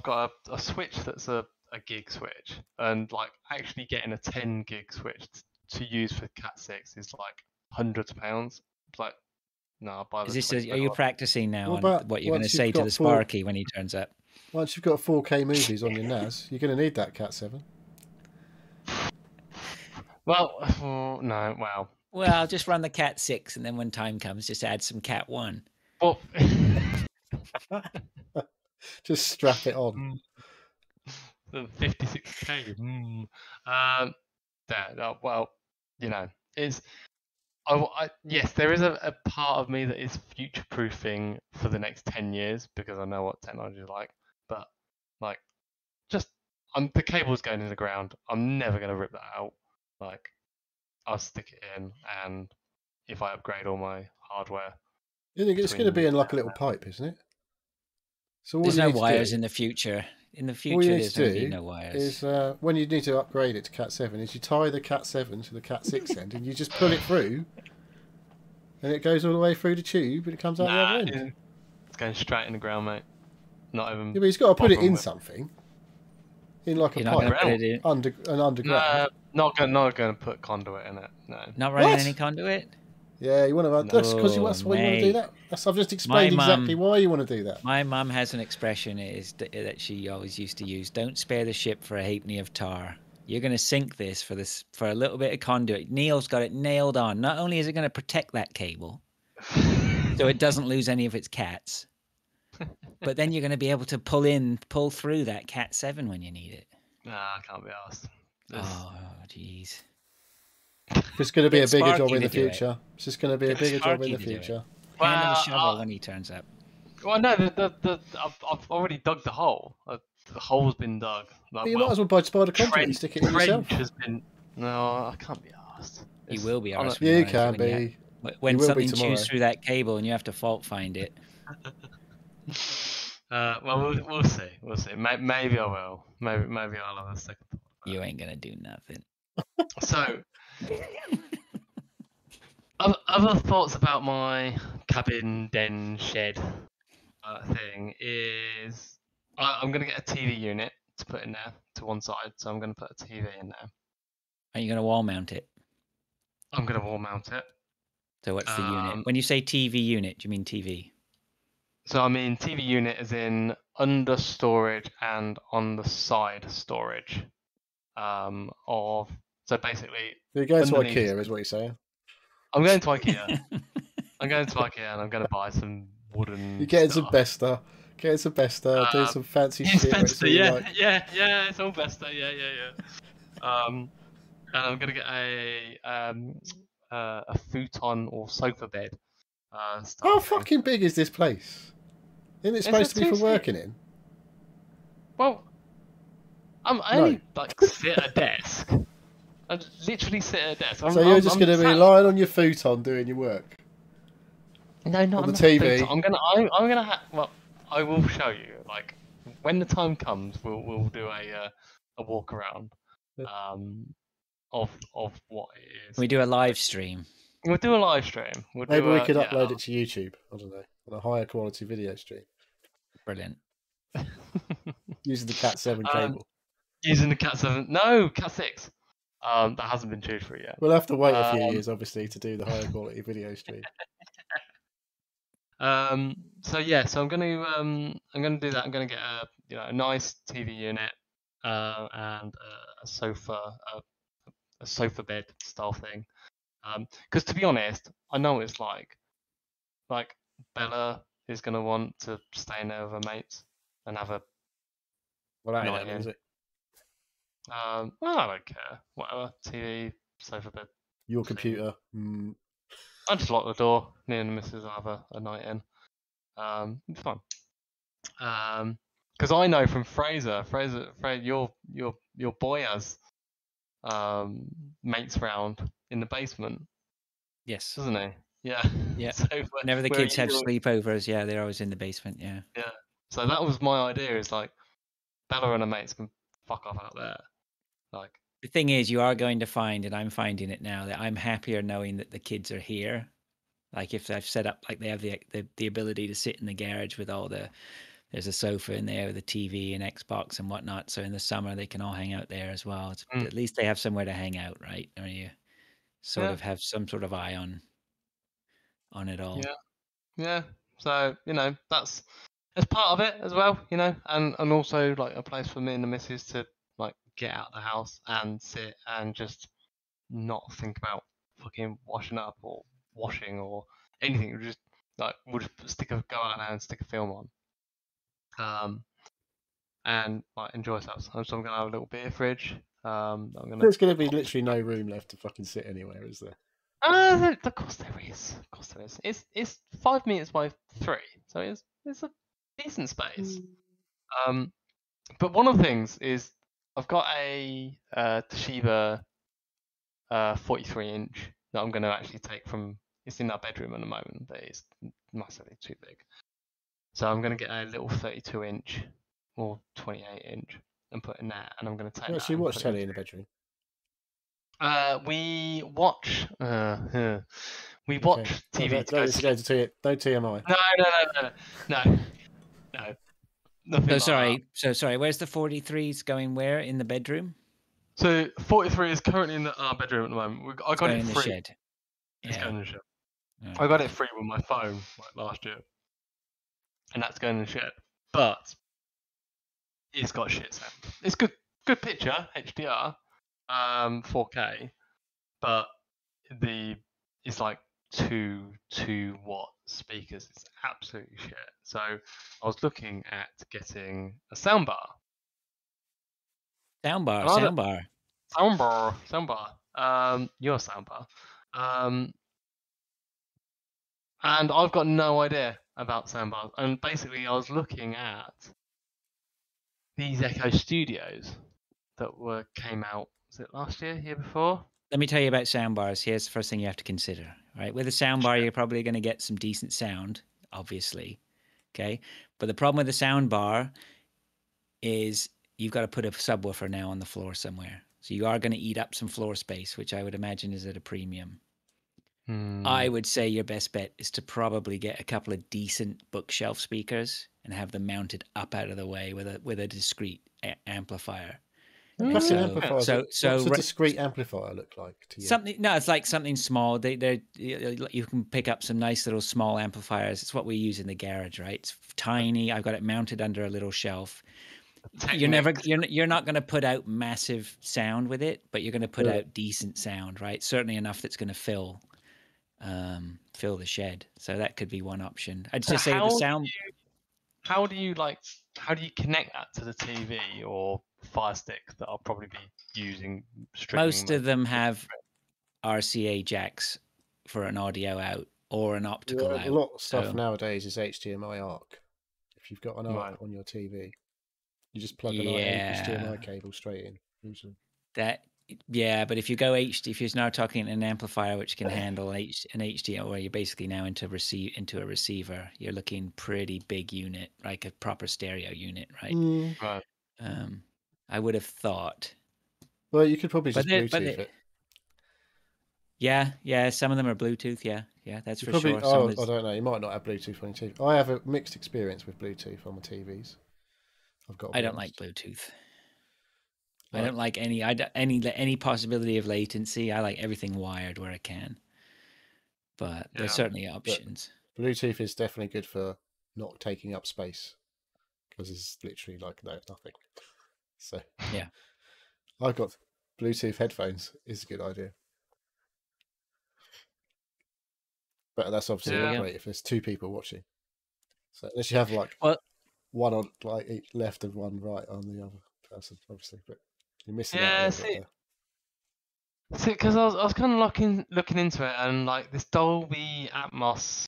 got a switch that's a gig switch, and like actually getting a 10 gig switch to use for Cat 6 is like hundreds of pounds. It's like, no, I'll buy this. Are you practicing now on what you're going to say to the Sparky when he turns up? Once you've got 4K movies on your NAS, you're going to need that Cat 7. Well, no, well. Well, just run the Cat 6, and then when time comes, just add some Cat 1. Well, just strap it on. The 56K. Well, you know, is yes, there is a part of me that is future-proofing for the next 10 years because I know what technology is like. But like, the cable's going in the ground. I'm never going to rip that out. Like, I'll stick it in, and if I upgrade all my hardware, it's going to be in like a little pipe, isn't it? So all There's you no need to wires do, in the future. In the all you future, need there's to going to be do no wires. is when you need to upgrade it to Cat 7, is you tie the Cat 7 to the Cat 6 end, and you just pull it through, and it goes all the way through the tube, and it comes out the other end. It's going straight in the ground, mate. Not even. Yeah, but he's got to put it in with... something, in like a You're not going to pipe, put it in. underground. Not going to put conduit in it. No. Not running What? any conduit. Yeah, you want to. That's because that's why you want to do mate. that. I've just explained exactly why you want to do that. My mum has an expression that she always used to use: "Don't spare the ship for a halfpenny of tar." You're going to sink this for a little bit of conduit. Neil's got it nailed on. Not only is it going to protect that cable, so it doesn't lose any of its cats, but then you're going to be able to pull through that Cat 7 when you need it. Nah, I can't be asked. Oh, jeez. It's going to be a bigger job in the future. It's just going to be a bigger job in the future. Hand him a shovel when he turns up. Well, no, I've already dug the hole. The hole's been dug. Like, But you might as well buy the conduit and stick it in yourself. No, I can't be asked. You will be asked. You can be. When something chews through that cable and you have to fault find it. Well, we'll see. We'll see. Maybe I will. Maybe I'll have a second thought. You ain't gonna do nothing. So, other thoughts about my cabin den shed thing is I'm gonna get a TV unit to put in there to one side. So I'm gonna put a TV in there. Are you gonna wall mount it? I'm gonna wall mount it. So what's the unit? When you say TV unit, do you mean TV? So I mean TV unit as in under storage and on the side storage. So basically. You're going to IKEA, is what you're saying. I'm going to IKEA. I'm going to IKEA and I'm going to buy some wooden. You're getting some Besta. Getting some Besta. Doing some fancy shit. Besta, yeah, it's all Besta. Yeah. And I'm going to get a futon or sofa bed. How fucking big is this place? Isn't it supposed to be for working in? Well, I only sit at a desk. I literally sit at a desk. So you're just going to be lying on your futon doing your work? No, not on the TV. I'm gonna well, I will show you. Like when the time comes, we'll do a walk around of what it is. We do a live stream. We'll do a live stream. Maybe we could upload it to YouTube. I don't know, on a higher quality video stream. Brilliant. Using the Cat 7 cable. Using the Cat 7. No, Cat 6. That hasn't been tuned for it yet. We'll have to wait a few years, obviously, to do the higher quality video stream. So I'm gonna do that. I'm gonna get a nice TV unit and a sofa bed style thing. Because to be honest, I know what it's like. Like Bella is gonna want to stay in there with her mates and have a. Well, that is it. Well, I don't care. Whatever. TV, sofa bed. Your computer. I just lock the door. Me and the missus will have a night in. It's fun. Because I know from Fraser, your boy has mates round in the basement. Yes. Doesn't he? Yeah. Yeah. So whenever the kids have sleepovers, yeah, they're always in the basement. Yeah. Yeah. So that was my idea. Is like Bella and her mates can fuck off out there. Like. The thing is, you are going to find, and I'm finding it now, that I'm happier knowing that the kids are here. Like if I've set up, like they have the ability to sit in the garage with there's a sofa in there with a TV and Xbox and whatnot. So in the summer they can all hang out there as well. At least they have somewhere to hang out, right? Or you sort of have some sort of eye on it all. Yeah. So that's part of it as well, and also like a place for me and the missus to like get out of the house and sit and just not think about fucking washing up or washing or anything. We'll just go out there and stick a film on, and like enjoy ourselves. So I'm gonna have a little beer fridge. There's gonna be literally no room left to fucking sit anywhere, is there? Of course there is. It's 5 meters by 3, so it's a decent space. But one of the things is I've got a Toshiba 43-inch that I'm going to actually take from. It's in our bedroom at the moment, but it's massively too big. So I'm going to get a little 32-inch or 28-inch and put in there, and I'm going to take You that. actually and watch put it telly in the bedroom? We watch. We Okay. watch TV to go to sleep. Don't TMI. No. Nothing like that. So sorry. Where's the 43s going? Where in the bedroom? So 43 is currently in our bedroom at the moment. I got it in the free. shed. It's going in the shed. Right. I got it free with my phone last year, and that's going in the shed. But it's got shit sound. It's good picture, HDR, 4K, but it's like 2 watt speakers. It's absolutely shit. So I was looking at getting a soundbar. Soundbar. Your soundbar. And I've got no idea about soundbars. And basically, I was looking at these Echo Studios that came out. Was it last year, year before? Let me tell you about soundbars. Here's the first thing you have to consider. Right, with a soundbar, you're probably going to get some decent sound, obviously. Okay, but the problem with the soundbar is you've got to put a subwoofer now on the floor somewhere. So you are going to eat up some floor space, which I would imagine is at a premium. I would say your best bet is to probably get a couple of decent bookshelf speakers and have them mounted up out of the way with a discrete amplifier. What's a discrete amplifier look like to you? It's like something small. You can pick up some nice little small amplifiers. It's what we use in the garage, right? It's tiny. I've got it mounted under a little shelf. You're not going to put out massive sound with it, but you're going to put out decent sound, right? Certainly enough that's going to fill the shed. So that could be one option. I'd just say the sound. How do you connect that to the TV or Fire Stick that I'll probably be using? Most of them have RCA jacks for an audio out or an optical out. A lot of stuff nowadays is HDMI ARC. If you've got an ARC on your TV, you just plug an HDMI cable straight in. Usually. But if you go if you're now talking an amplifier which can handle an HDMI, where you're basically now into a receiver, you're looking pretty big unit, like a proper stereo unit, right? Right. I would have thought. Well, you could probably just Bluetooth it. Yeah. Some of them are Bluetooth. Yeah, that's for sure. I don't know. You might not have Bluetooth on your TV. I have a mixed experience with Bluetooth on my TVs. I don't like Bluetooth. I don't like any possibility of latency. I like everything wired where I can. But there's certainly options. But Bluetooth is definitely good for not taking up space because it's literally like nothing. So yeah, I've got Bluetooth headphones. Is a good idea. But that's obviously not great if there's two people watching. So unless you have one on each left and one right on the other person, obviously. But you're missing out a little bit there. See, because I was kind of looking into it, and like this Dolby Atmos,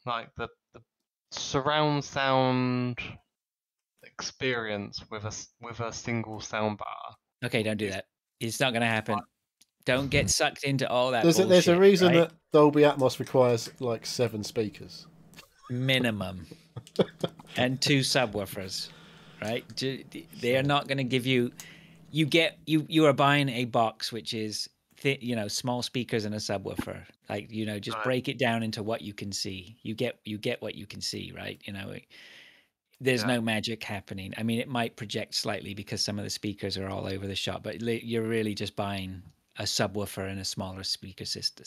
like the surround sound experience with a single soundbar. Okay, don't do that. It's not going to happen. Don't get sucked into all that. There's a reason that Dolby Atmos requires like 7 speakers minimum, and 2 subwoofers, right? They are not going to give you. You are buying a box which is small speakers and a subwoofer. Like just break it down into what you can see. You get what you can see, right? There's no magic happening. I mean, it might project slightly because some of the speakers are all over the shop, but you're really just buying a subwoofer and a smaller speaker system,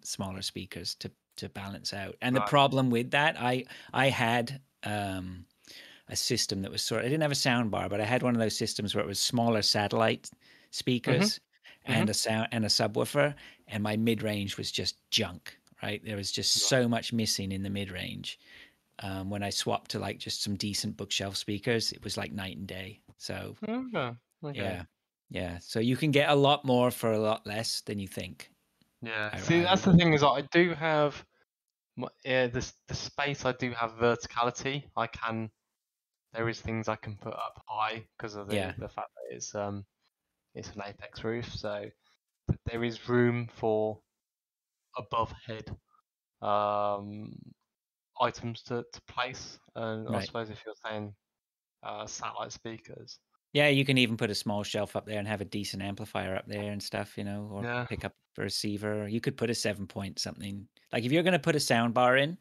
smaller speakers to balance out. And the problem with that, I had a system that was I didn't have a sound bar, but I had one of those systems where it was smaller satellite speakers and a subwoofer, and my mid-range was just junk, right? There was just so much missing in the mid-range. When I swapped to like just some decent bookshelf speakers, it was like night and day. So yeah. So you can get a lot more for a lot less than you think. Yeah. See, that's the thing is I do have the space. I do have verticality. There is things I can put up high because of the fact that it's an apex roof. So there is room for above head items to place. And I Right. suppose if you're saying satellite speakers, Yeah, you can even put a small shelf up there and have a decent amplifier up there and stuff, you know, or yeah, pick up a receiver. You could put a 7-point something. Like if you're going to put a sound bar in,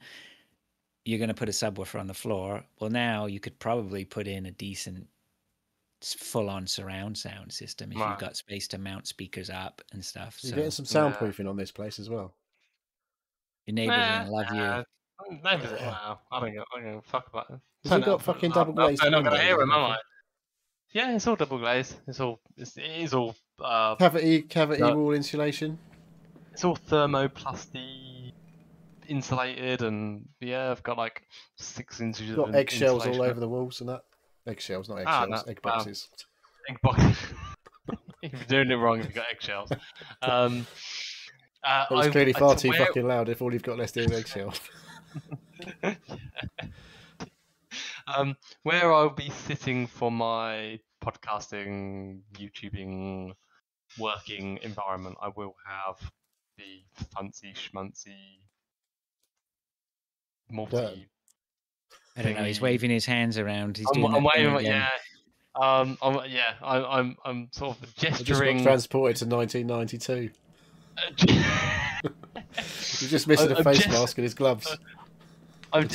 you're going to put a subwoofer on the floor. Well, now you could probably put in a decent full-on surround sound system if you've right. got space to mount speakers up and stuff. You're So getting some Yeah. soundproofing on this place as well. your neighbors are going to love you. Neighbours, wow, I don't give a fuck about it. Has it got fucking double glazed They're not going to windows hear and them, am everything? I? Yeah, it's all double glazed. It is all Cavity no. wall insulation. It's all thermoplasty insulated, and yeah, I've got like 6 inches Got of eggshells all insulation. over the walls and that. Eggshells, not eggshells. No, Egg boxes. Egg box. You're doing it wrong if you've got eggshells. It was clearly far too fucking loud if all you've got left is eggshells. Where I'll be sitting for my podcasting, YouTubing, working environment, I will have the fancy schmancy multi. I don't know. He's waving his hands around. He's I'm doing that thing waving, again. I'm sort of I just got gesturing. transported to 1992. He's just missing a face mask and his gloves. I'm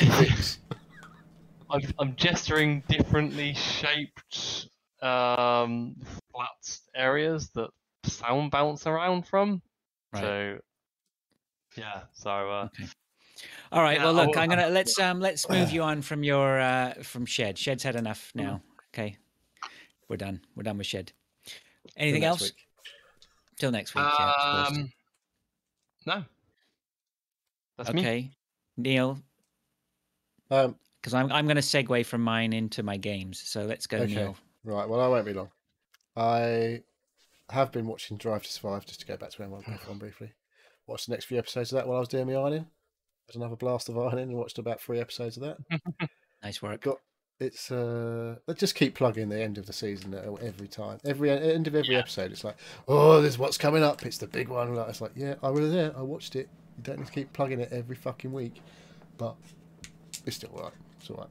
gesturing differently shaped flat areas that sound bounce around from. Right. So yeah. So okay. All right. yeah, Well, look, I'm gonna let's move you on from your from Shed. Shed's had enough now. Okay, we're done. We're done with Shed. Anything else? Week. Till next week. Yeah, of course. No. That's okay, me. Neil. Because I'm going to segue from mine into my games. So let's go, okay. Neil. Right. Well, I won't be long. I have been watching Drive to Survive, just to go back to F1 briefly. Watched the next few episodes of that while I was doing my ironing. Had another blast of ironing and watched about 3 episodes of that. Nice work. It's they just keep plugging the end of the season every time. Every end of every episode, it's like, oh, there's what's coming up. It's the big one. It's like, yeah, I was there. I watched it. You don't need to keep plugging it every fucking week, but it's still alright. It's alright.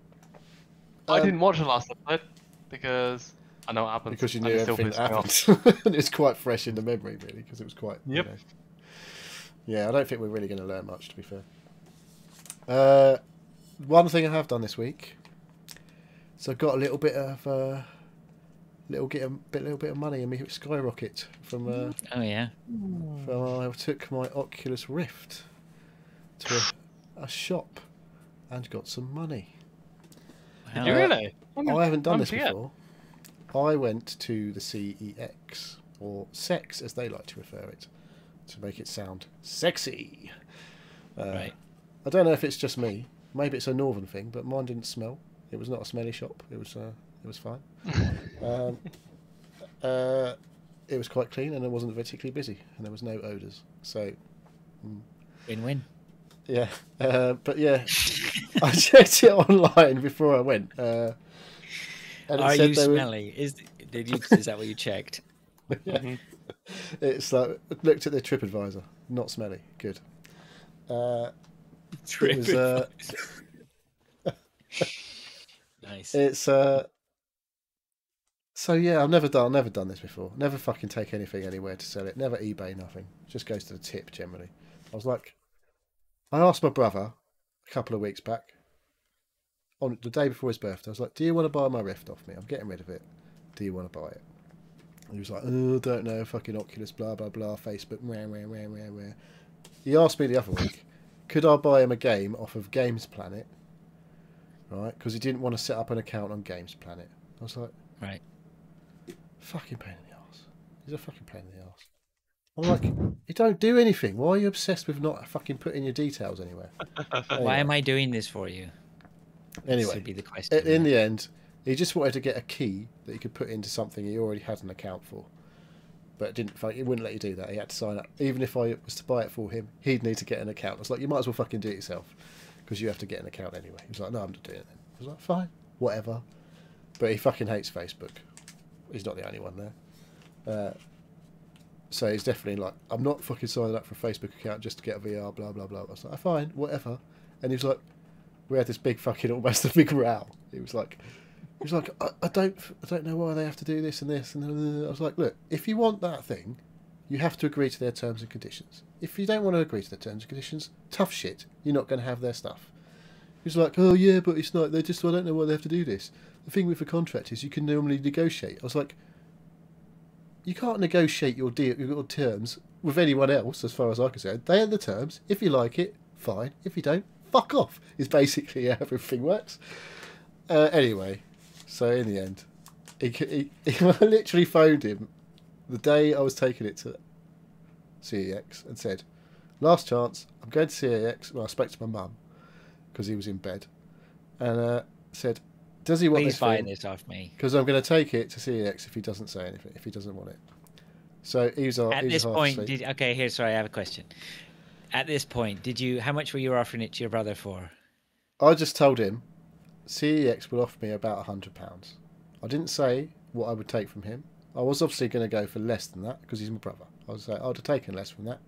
I didn't watch the last episode because I know what happened. Because you knew everything that happened. And it's quite fresh in the memory, really, because it was quite. Yep. You know, yeah, I don't think we're really going to learn much, to be fair. One thing I have done this week. So I got a little bit of little bit of money in my skyrocket from. Oh yeah. I took my Oculus Rift to a shop and got some money. Wow. Did you really? I haven't done this before. I went to the CEX, or SEX as they like to refer it, to make it sound sexy. Right. I don't know if it's just me. Maybe it's a northern thing, but mine didn't smell. It was not a smelly shop. It was fine. It was quite clean, and it wasn't particularly busy, and there was no odours. So, win-win. Yeah, but yeah, I checked it online before I went. And Are you smelly? Is that what you checked? Yeah. It's like looked at the TripAdvisor. Not smelly. Good. TripAdvisor. Nice. It's so yeah. I've never done this before. Never fucking take anything anywhere to sell it. Never eBay nothing. Just goes to the tip generally. I was like, I asked my brother a couple of weeks back on the day before his birthday. I was like, "Do you want to buy my Rift off me? I'm getting rid of it. Do you want to buy it?" And he was like, "Oh, don't know. Fucking Oculus, blah blah blah. Facebook, rah." He asked me the other week, could I buy him a game off of Games Planet? Right, because he didn't want to set up an account on Games Planet. I was like, right, fucking pain in the arse. He's a fucking pain in the arse. I'm like, you don't do anything. Why are you obsessed with not fucking putting your details anywhere? Anyway. Why am I doing this for you? Anyway, this would be the question. In the end, he just wanted to get a key that he could put into something he already had an account for. But it wouldn't let you do that. He had to sign up. Even if I was to buy it for him, he'd need to get an account. I was like, you might as well fucking do it yourself, because you have to get an account anyway. He was like, no, I'm not doing it then. I was like, fine, whatever. But he fucking hates Facebook. He's not the only one there. So he's definitely like, I'm not fucking signing up for a Facebook account just to get a VR, blah, blah, blah. I was like, fine, whatever. And he was like, we had this big fucking almost a big row. He was like, I don't know why they have to do this and this. And I was like, look, if you want that thing, you have to agree to their terms and conditions. If you don't want to agree to their terms and conditions, tough shit. You're not going to have their stuff. He was like, oh yeah, but it's not. They just, I don't know why they have to do this. The thing with the contract is you can normally negotiate. I was like, you can't negotiate your deal, your terms with anyone else, as far as I can say. They are the terms. If you like it, fine. If you don't, fuck off. Is basically how everything works. Anyway, so in the end, I literally phoned him the day I was taking it to CEX and said, last chance, I'm going to CEX. Well, I spoke to my mum because he was in bed, and said, does he want Please this buy thing? this off me. Because I'm going to take it to CEX if he doesn't say anything, if he doesn't want it. So at this point, okay, here, sorry, I have a question. At this point, how much were you offering it to your brother for? I just told him CEX will offer me about £100. I didn't say what I would take from him. I was obviously going to go for less than that because he's my brother. I would have taken less from that.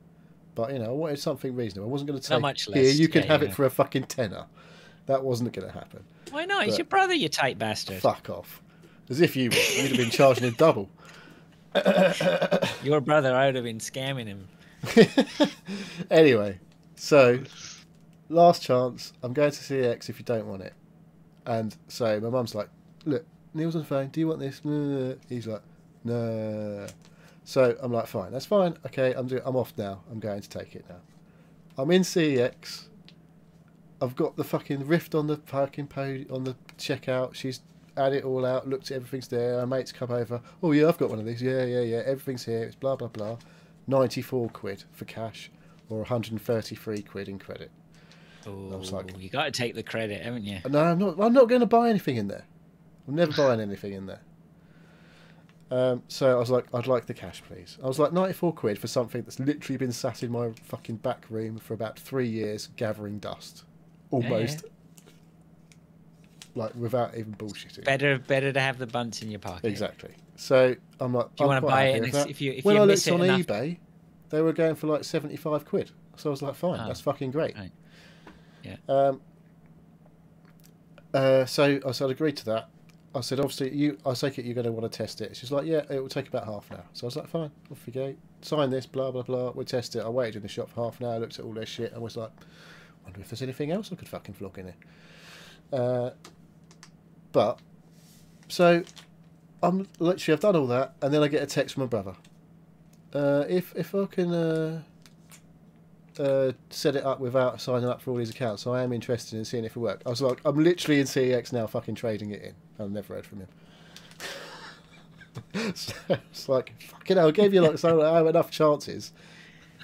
But, I wanted something reasonable. I wasn't going to take, much less. Here, you can have it for a fucking tenner. That wasn't going to happen. Why not? He's your brother, you tight bastard. Fuck off. As if you would. You'd have been charging him double. Your brother, I would have been scamming him. Anyway, so last chance. I'm going to CX if you don't want it. And so my mum's like, look, Neil's on the phone. Do you want this? He's like, no. So I'm like, fine, that's fine. Okay, I'm off now. I'm going to take it now. I'm in CEX. I've got the fucking Rift on the parking on the checkout. She's had it all out, looked at everything's there. Our mate's come over. Oh yeah, I've got one of these. Yeah. Everything's here. It's blah blah blah. 94 quid for cash, or 133 quid in credit. Oh, I was like, you got to take the credit, haven't you? No, I'm not. I'm not going to buy anything in there. I'm never buying anything in there. So I was like, I'd like the cash, please. I was like, 94 quid for something that's literally been sat in my fucking back room for about 3 years, gathering dust. Almost. Yeah. Like, without even bullshitting. Better to have the bunts in your pocket. Exactly. So I'm like, do you want to buy it? When I looked on eBay, they were going for like 75 quid. So I was like, fine, that's fucking great. Right. Yeah. So I said, agreed to that. I said, obviously, I take it you're going to want to test it. She's like, yeah, it will take about half an hour. So I was like, fine, off you go. Sign this, blah, blah, blah. We'll test it. I waited in the shop for half an hour, looked at all their shit, and was like, wonder if there's anything else I could fucking flog in it. But, so, I've done all that, and then I get a text from my brother. If I can set it up without signing up for all these accounts, so I am interested in seeing if it works. I was like, I'm literally in CEX now fucking trading it in. I've never heard from him. So it's like, fucking hell, I gave you like so enough chances.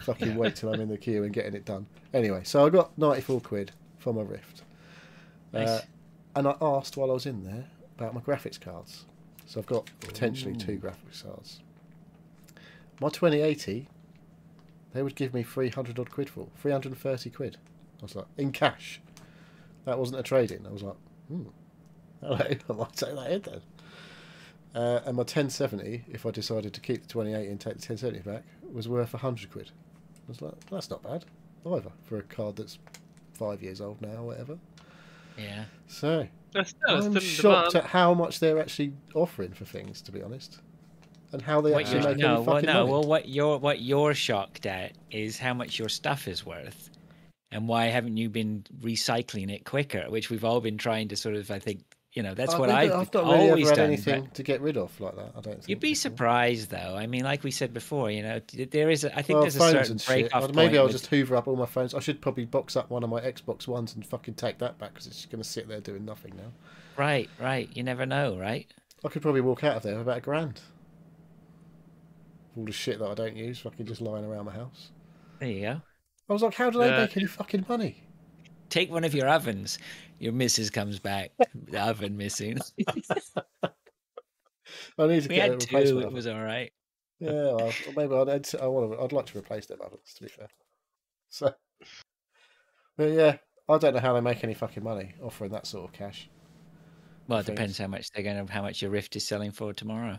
Fucking wait till I'm in the queue and getting it done. Anyway, so I got 94 quid from my Rift. Nice. And I asked while I was in there about my graphics cards. So I've got potentially 2 graphics cards. My 2080, they would give me 300 odd quid for, 330 quid. I was like, in cash. That wasn't a trade-in. I was like, hello, I might take that in then. And my 1070, if I decided to keep the 2080 and take the 1070 back, was worth 100 quid. I was like, that's not bad either for a card that's 5 years old now or whatever. Yeah. So I'm shocked at how much they're actually offering for things, to be honest, and how they actually make any fucking money. Well, what you're shocked at is how much your stuff is worth, and why haven't you been recycling it quicker? Which we've all been trying to sort of, I think, that's what I've not really always ever had done. Anything to get rid of like that, I don't think. You'd be surprised, though. I mean, like we said before, there is. I think there's a certain break-off point. Maybe I'll just hoover up all my phones. I should probably box up one of my Xbox Ones and fucking take that back because it's going to sit there doing nothing now. Right. You never know, right? I could probably walk out of there with about £1,000. All the shit that I don't use, fucking just lying around my house. There you go. I was like, how do they make any fucking money? Take one of your ovens. Your missus comes back, the oven missing. I need to we get had a two. replacement. It was all right. Yeah, well, maybe I'd like to replace them ovens, to be fair. So, but yeah, I don't know how they make any fucking money offering that sort of cash. Well, it depends how much how much your Rift is selling for tomorrow.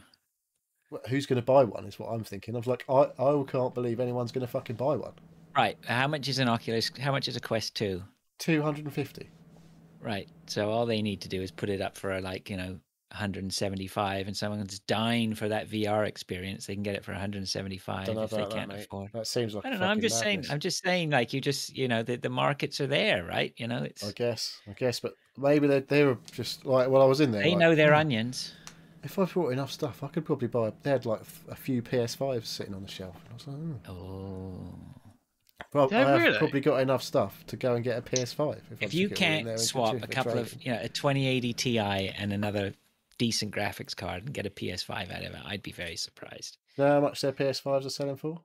Who's going to buy one is what I'm thinking. I was like, I can't believe anyone's going to fucking buy one. Right. How much is an Oculus? How much is a Quest 2? 250. Right. So all they need to do is put it up for like, 175, and someone's dying for that VR experience. They can get it for Don't 175 know if they about that, can't mate. afford. That seems like I a don't know. I'm fucking just saying. madness. I'm just saying. Like the markets are there, right? It's. I guess, but maybe they were just like. Well, I was in there. They Like, know their onions. if I bought enough stuff, I could probably buy. They had like a few PS5s sitting on the shelf. And I was like, Oh. Well, I have really? probably got enough stuff to go and get a PS5 If you can't swap a couple of, a 2080 Ti and another decent graphics card and get a PS5 out of it, I'd be very surprised. You know how much their PS5s are selling for?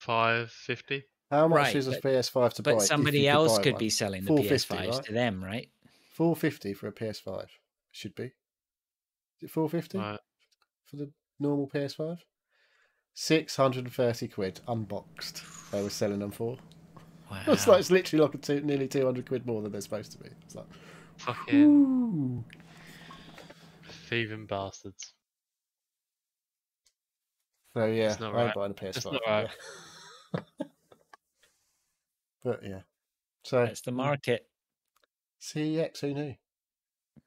$550. How much Right, is a PS5 to buy? but If somebody you could else buy could one? be selling the 450, PS5s right? to them, right? 450 for a PS5 should be. Is it 450 Right. for the normal PS5? 630 quid unboxed. They were selling them for. Wow. It's literally like nearly 200 quid more than they're supposed to be. It's like fucking thieving bastards. So yeah, It's not I ain't right. buying a PS5. It's not right. Yeah. But yeah, so That's the market. CEX, who knew?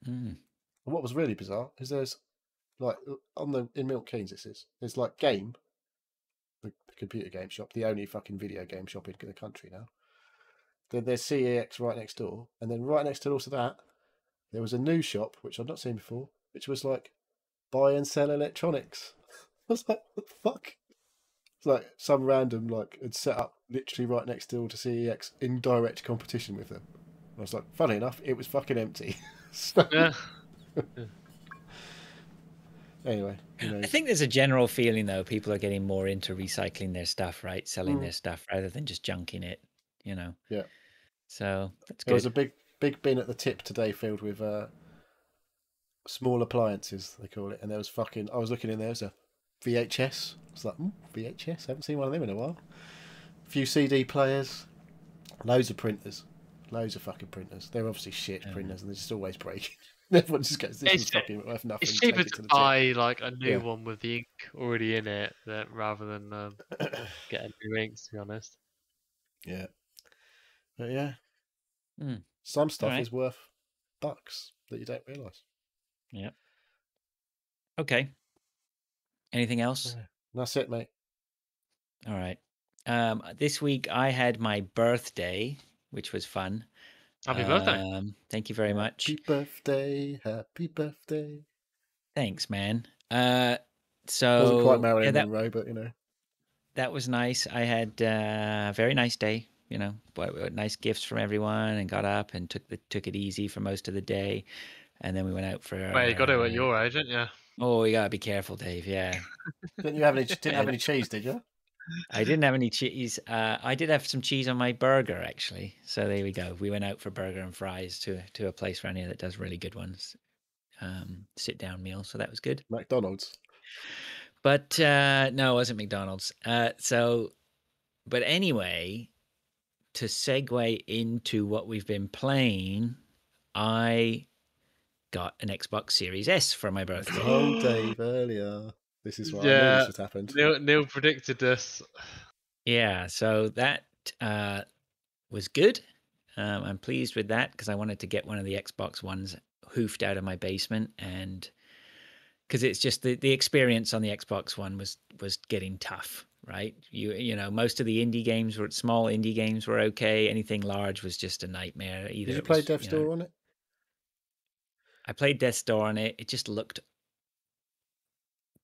Mm. And what was really bizarre is there's like in Milton Keynes, there's like Game, the computer game shop, the only fucking video game shop in the country now. Then there's CEX right next door, and then right next door to that, there was a new shop which I'd not seen before, which was like buy and sell electronics. I was like, what the fuck? It's like some random had set up literally right next door to CEX in direct competition with them. I was like, funny enough, it was fucking empty. So, Yeah. anyway, I think there's a general feeling though people are getting more into recycling their stuff, right? Selling their stuff rather than just junking it, Yeah. So that's good. There was a big bin at the tip today filled with small appliances, they call it, and there was I was looking in there, there's a VHS. I was like, VHS? Haven't seen one of them in a while. A few CD players, loads of printers, loads of fucking printers. They're obviously shit printers, and they're just always breaking. Everyone just goes, "This is fucking worth nothing." It's cheaper to buy like a new Yeah. one with the ink already in it rather than getting new inks. To be honest. Yeah, but yeah, Mm. some stuff Alright. is worth bucks that you don't realise. Yeah. Okay. Anything else? Yeah. That's it, mate. All right. This week I had my birthday, which was fun. Happy birthday! Thank you very much. Happy birthday! Happy birthday! Thanks, man. Wasn't quite Marilyn that, Monroe, but you know. That was nice. I had a very nice day. Bought nice gifts from everyone, and got up and took it easy for most of the day, and then we went out for. Well, you got it at your age, didn't you? Oh, you gotta be careful, Dave. Yeah. Didn't have any cheese, did you? I didn't have any cheese. I did have some cheese on my burger, actually. So there we go. We went out for burger and fries to a place around here that does really good ones. Sit down meal. So that was good. McDonald's. But no, it wasn't McDonald's. But anyway, to segue into what we've been playing, I got an Xbox Series S for my birthday. Oh, Dave, earlier. This is what I knew this had happened. Neil predicted this. Yeah, so that was good. I'm pleased with that because I wanted to get one of the Xbox Ones hoofed out of my basement, and because it's just the experience on the Xbox One was getting tough, right? You know, most of the small indie games were okay. Anything large was just a nightmare. Either did you play Death's Door on it? I played Death's Door on it. It just looked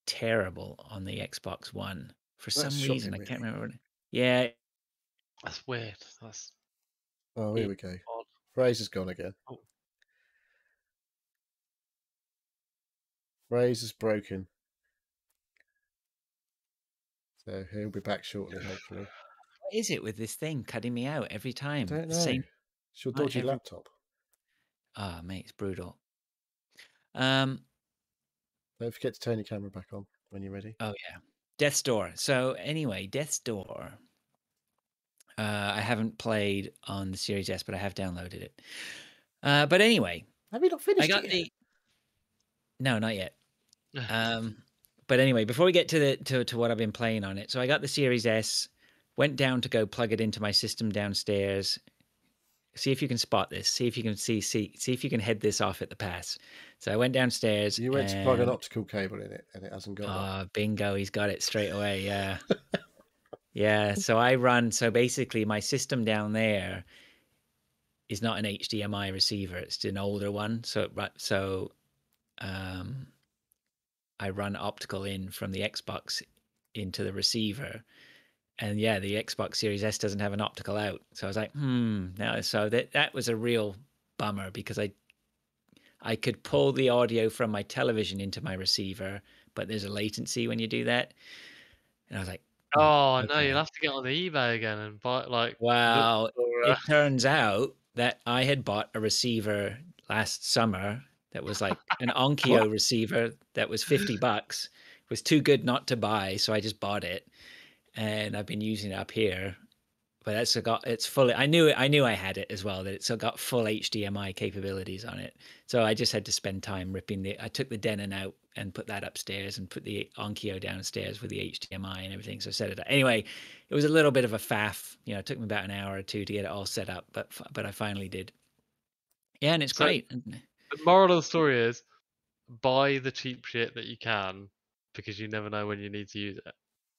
terrible on the Xbox One for some reason. I can't remember. Yeah, that's weird. Oh, here we go. Fraser's gone again. Oh. Fraser's broken. So he'll be back shortly, hopefully. What is it with this thing cutting me out every time? I don't know. It's your dodgy laptop. Oh, mate, it's brutal. Don't forget to turn your camera back on when you're ready. Oh, yeah. Death's Door. So anyway, Death's Door. I haven't played on the Series S, but I have downloaded it. But anyway. Have you not finished it yet? No, not yet. But anyway, before we get to what I've been playing on it. So I got the Series S, went down to go plug it into my system downstairs, see if you can spot this. See if you can see if you can head this off at the pass. So I went downstairs. You went to plug an optical cable in it, and it hasn't got one. Bingo! He's got it straight away. Yeah, yeah. So I run. So basically, my system down there is not an HDMI receiver. It's an older one. So I run optical in from the Xbox into the receiver. And yeah, the Xbox Series S doesn't have an optical out. So I was like, no. So that was a real bummer because I could pull the audio from my television into my receiver, but there's a latency when you do that. And I was like, oh no, okay. you'll have to get on the eBay again and buy look Well, for, it turns out that I had bought a receiver last summer that was like an Onkyo receiver that was $50. It was too good not to buy, so I just bought it. And I've been using it up here, but it's fully. I knew I had it as well. That it's got full HDMI capabilities on it. So I just had to spend time ripping I took the Denon out and put that upstairs and put the Onkyo downstairs with the HDMI and everything. So I set it up. Anyway, it was a little bit of a faff. It took me about an hour or two to get it all set up, but I finally did. Yeah, and it's great. The moral of the story is buy the cheap shit that you can because you never know when you need to use it.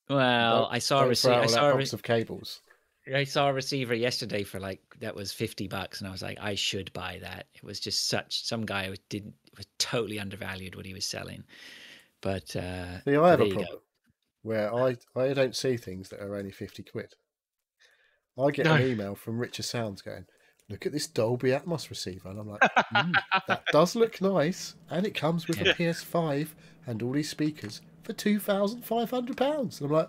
Well, I saw a receiver. Box of cables. I saw a receiver yesterday for that was $50, and I was like, I should buy that. It was just some guy was totally undervalued what he was selling. But see, I have a problem where I don't see things that are only 50 quid. I get an email from Richer Sounds going, look at this Dolby Atmos receiver, and I'm like, that does look nice, and it comes with a PS5 and all these speakers for £2,500. And I'm like,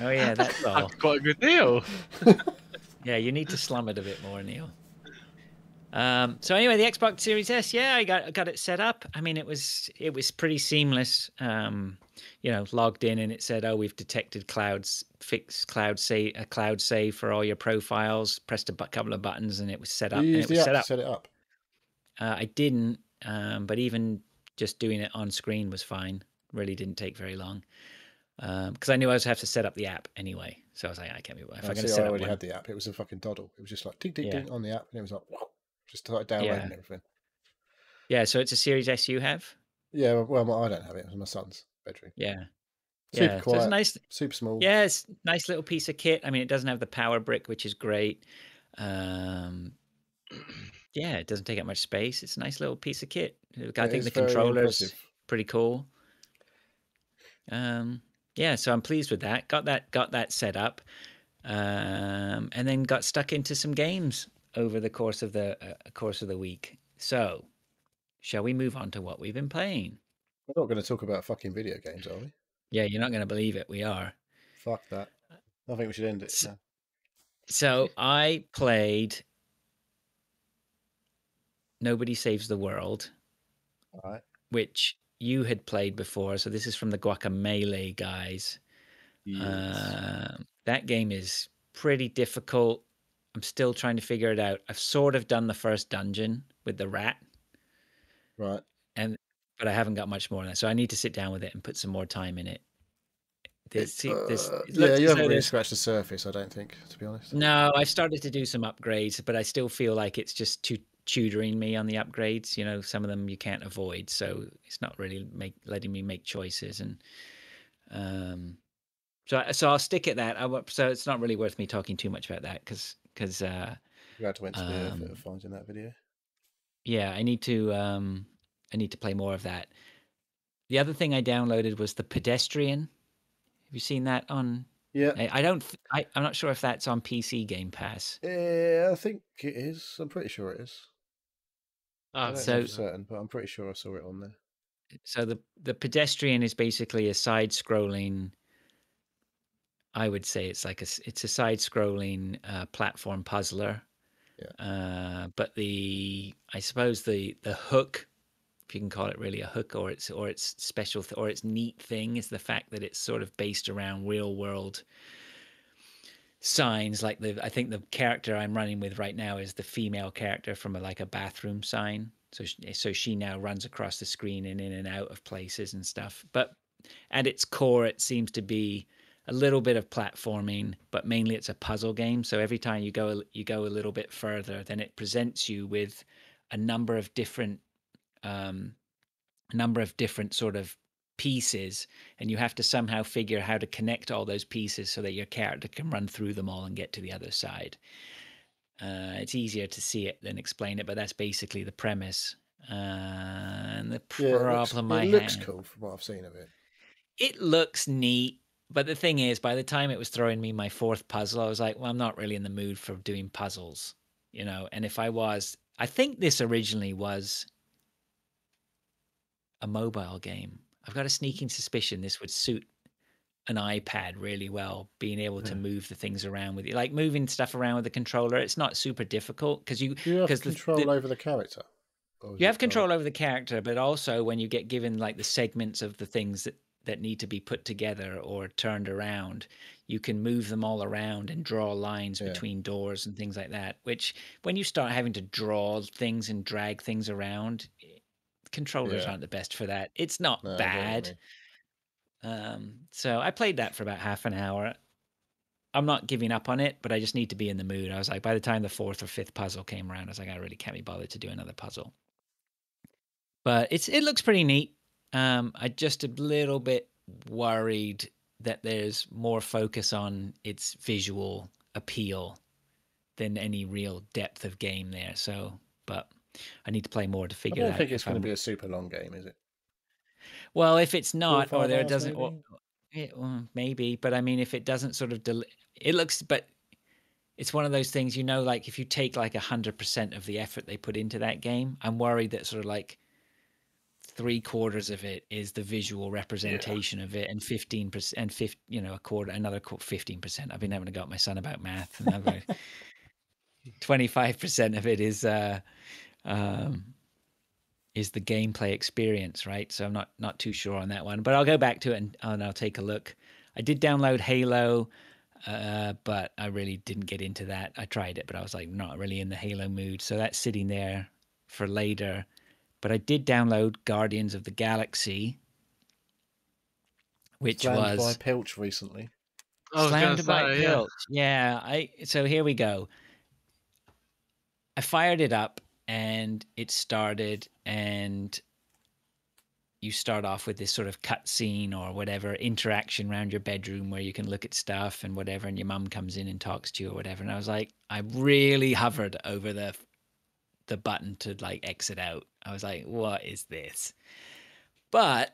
oh yeah, that's all. That's quite a good deal. Yeah, you need to slum it a bit more, Neil. So anyway, the Xbox Series S, yeah, I got it set up. I mean, it was pretty seamless. Logged in and it said, "Oh, we've detected fixed cloud save for all your profiles." Pressed a couple of buttons and it was set up. You used the app to set it up? I didn't, but even just doing it on screen was fine. Really didn't take very long. Because I knew I would have to set up the app anyway. So I was like, I can't be. If I'm going to set I up already had the app. It was a fucking doddle. It was just like ding, ding, ding on the app, and it was like, wow, just started downloading everything. Yeah, so it's a Series S you have? Yeah, well, I don't have it. It was my son's bedroom. Yeah. Super quiet, so it's nice, super small. Yeah, it's a nice little piece of kit. I mean, it doesn't have the power brick, which is great. Yeah, it doesn't take up much space. It's a nice little piece of kit. I think the controller's pretty cool. Yeah, so I'm pleased with that. Got that set up, and then got stuck into some games over the course of the week. So, shall we move on to what we've been playing? We're not going to talk about fucking video games, are we? Yeah, you're not going to believe it. We are. Fuck that. I think we should end it now. So I played Nobody Saves the World, all right, which you had played before. So this is from the Guacamelee guys. Yes. That game is pretty difficult. I'm still trying to figure it out. I've sort of done the first dungeon with the rat. Right. But I haven't got much more than that. So I need to sit down with it and put some more time in it. You haven't really scratched the surface, I don't think, to be honest. No, I've started to do some upgrades, but I still feel like it's just tutoring me on the upgrades. Some of them you can't avoid, so it's not really letting me make choices. And so I'll stick at that. So it's not really worth me talking too much about that because you had to went to the effort of finding that video. Yeah, I need to play more of that. The other thing I downloaded was The Pedestrian. Have you seen that on? Yeah. I'm not sure if that's on PC Game Pass. Yeah, I think it is. I'm pretty sure it is. I'm not certain, but I'm pretty sure I saw it on there. So the Pedestrian is basically a side-scrolling. I would say it's a side-scrolling platform puzzler. Yeah. But I suppose the hook, if you can call it really a hook, or its special or its neat thing is the fact that it's sort of based around real world signs. Like I think the character I'm running with right now is the female character from a bathroom sign. So she now runs across the screen and in and out of places and stuff. But at its core, it seems to be a little bit of platforming, but mainly it's a puzzle game. So every time you go a little bit further, then it presents you with a number of different sort of pieces, and you have to somehow figure how to connect all those pieces so that your character can run through them all and get to the other side. It's easier to see it than explain it, but that's basically the premise. And the problem it looks cool from what I've seen of it. It looks neat, but the thing is, by the time it was throwing me my fourth puzzle, I was like, well, I'm not really in the mood for doing puzzles, you know. And if I was, I think this originally was a mobile game. I've got a sneaking suspicion this would suit an iPad really well, being able to move the things around with you, like moving stuff around with the controller. It's not super difficult because you have control over the character. You have control over the character, but also when you get given like the segments of the things that need to be put together or turned around, you can move them all around and draw lines between doors and things like that, which when you start having to draw things and drag things around, controllers aren't the best for that. It's not bad. So I played that for about half an hour. I'm not giving up on it, but I just need to be in the mood. I was like, by the time the fourth or fifth puzzle came around, I was like, I really can't be bothered to do another puzzle. But it looks pretty neat. I just a little bit worried that there's more focus on its visual appeal than any real depth of game there. So, but I need to play more to figure that out. I don't think it's going to be a super long game, is it? Well, if it's not, or there doesn't, well, maybe. But I mean, if it doesn't sort of, it looks, but it's one of those things, you know, like if you take like 100% of the effort they put into that game, I'm worried that sort of like 3/4 of it is the visual representation of it, and 15% and a quarter, another 15%. I've been having to go at my son about math, and I'm like 25% of it is the gameplay experience, right? So I'm not too sure on that one, but I'll go back to it and I'll take a look. I did download Halo, but I really didn't get into that. I tried it, but I was like not really in the Halo mood, so that's sitting there for later. But I did download Guardians of the Galaxy, which slammed by Pilch recently. Slammed by Pilch. Yeah. So here we go. I fired it up and it started, and you start off with this sort of cutscene or whatever interaction around your bedroom where you can look at stuff and whatever, and your mum comes in and talks to you or whatever. And I was like, I really hovered over the button to like exit out. I was like, what is this? But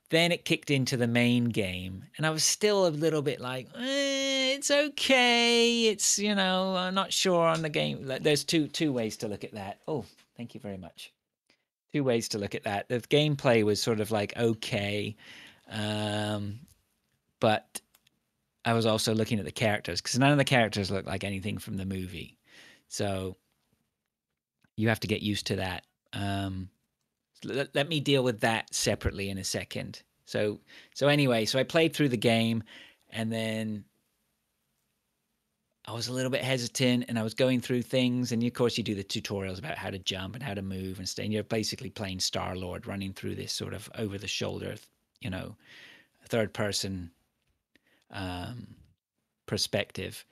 then it kicked into the main game, and I was still a little bit like, it's okay. It's, you know, I'm not sure on the game. There's two ways to look at that. Oh, thank you very much. Two ways to look at that. The gameplay was sort of like, okay. But I was also looking at the characters, because none of the characters look like anything from the movie. So you have to get used to that. Let me deal with that separately in a second. So anyway, so I played through the game, and then I was a little bit hesitant, and I was going through things, and of course you do the tutorials about how to jump and how to move and stay. And you're basically playing Star-Lord, running through this sort of over the shoulder, you know, third person perspective.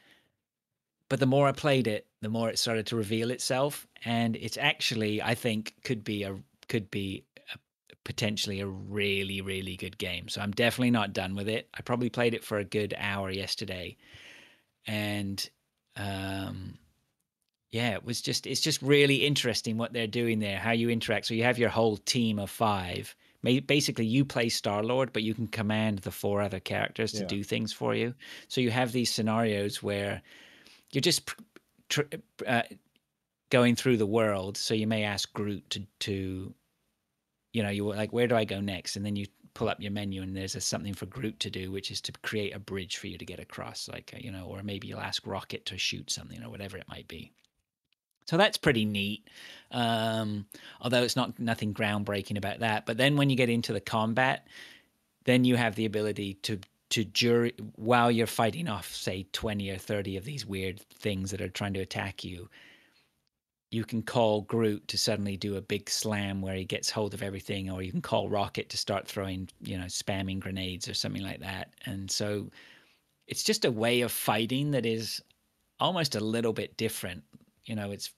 But the more I played it, the more it started to reveal itself, and it's actually, I think, could be potentially a really, really good game. So I'm definitely not done with it. I probably played it for a good hour yesterday, and it's just really interesting what they're doing there, how you interact. So you have your whole team of 5. Basically, you play Star-Lord, but you can command the 4 other characters to do things for you. So you have these scenarios where you're just going through the world. So you may ask Groot to you're like, where do I go next? And then you pull up your menu, and there's something for Groot to do, which is to create a bridge for you to get across, like, or maybe you'll ask Rocket to shoot something or whatever it might be. So that's pretty neat. Although it's nothing groundbreaking about that. But then when you get into the combat, then you have the ability to while you're fighting off, say, 20 or 30 of these weird things that are trying to attack you, you can call Groot to suddenly do a big slam where he gets hold of everything, or you can call Rocket to start throwing, spamming grenades or something like that. And so it's just a way of fighting that is almost a little bit different. It's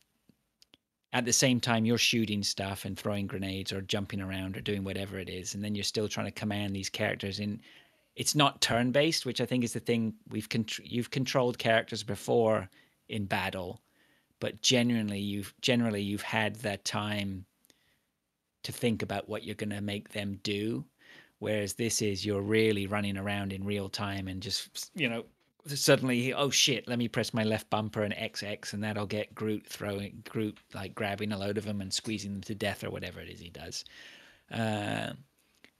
at the same time you're shooting stuff and throwing grenades or jumping around or doing whatever it is, and then you're still trying to command these characters. And it's not turn-based, which I think is the thing. You've controlled characters before in battle, but generally you've had that time to think about what you're going to make them do, whereas this is you're really running around in real time and just suddenly, oh shit, let me press my left bumper and XX, and that'll get Groot like grabbing a load of them and squeezing them to death or whatever it is he does. And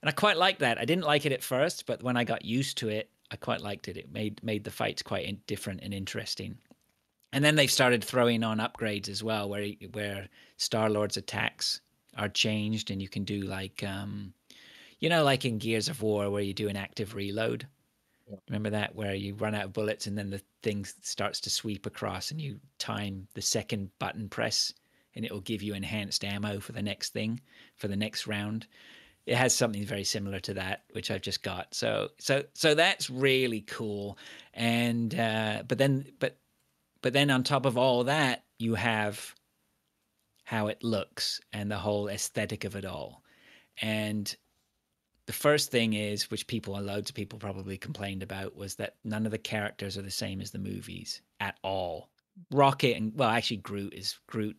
I quite like that. I didn't like it at first, but when I got used to it, I quite liked it. It made the fights quite different and interesting. And then they've started throwing on upgrades as well, where Star-Lord's attacks are changed, and you can do like like in Gears of War where you do an active reload. Remember that, where you run out of bullets and then the thing starts to sweep across and you time the second button press and it will give you enhanced ammo for the next thing, for the next round. It has something very similar to that, which I've just got. So that's really cool. And but then on top of all that, you have how it looks and the whole aesthetic of it all. And the first thing is, which loads of people probably complained about, was that none of the characters are the same as the movies at all. Rocket actually Groot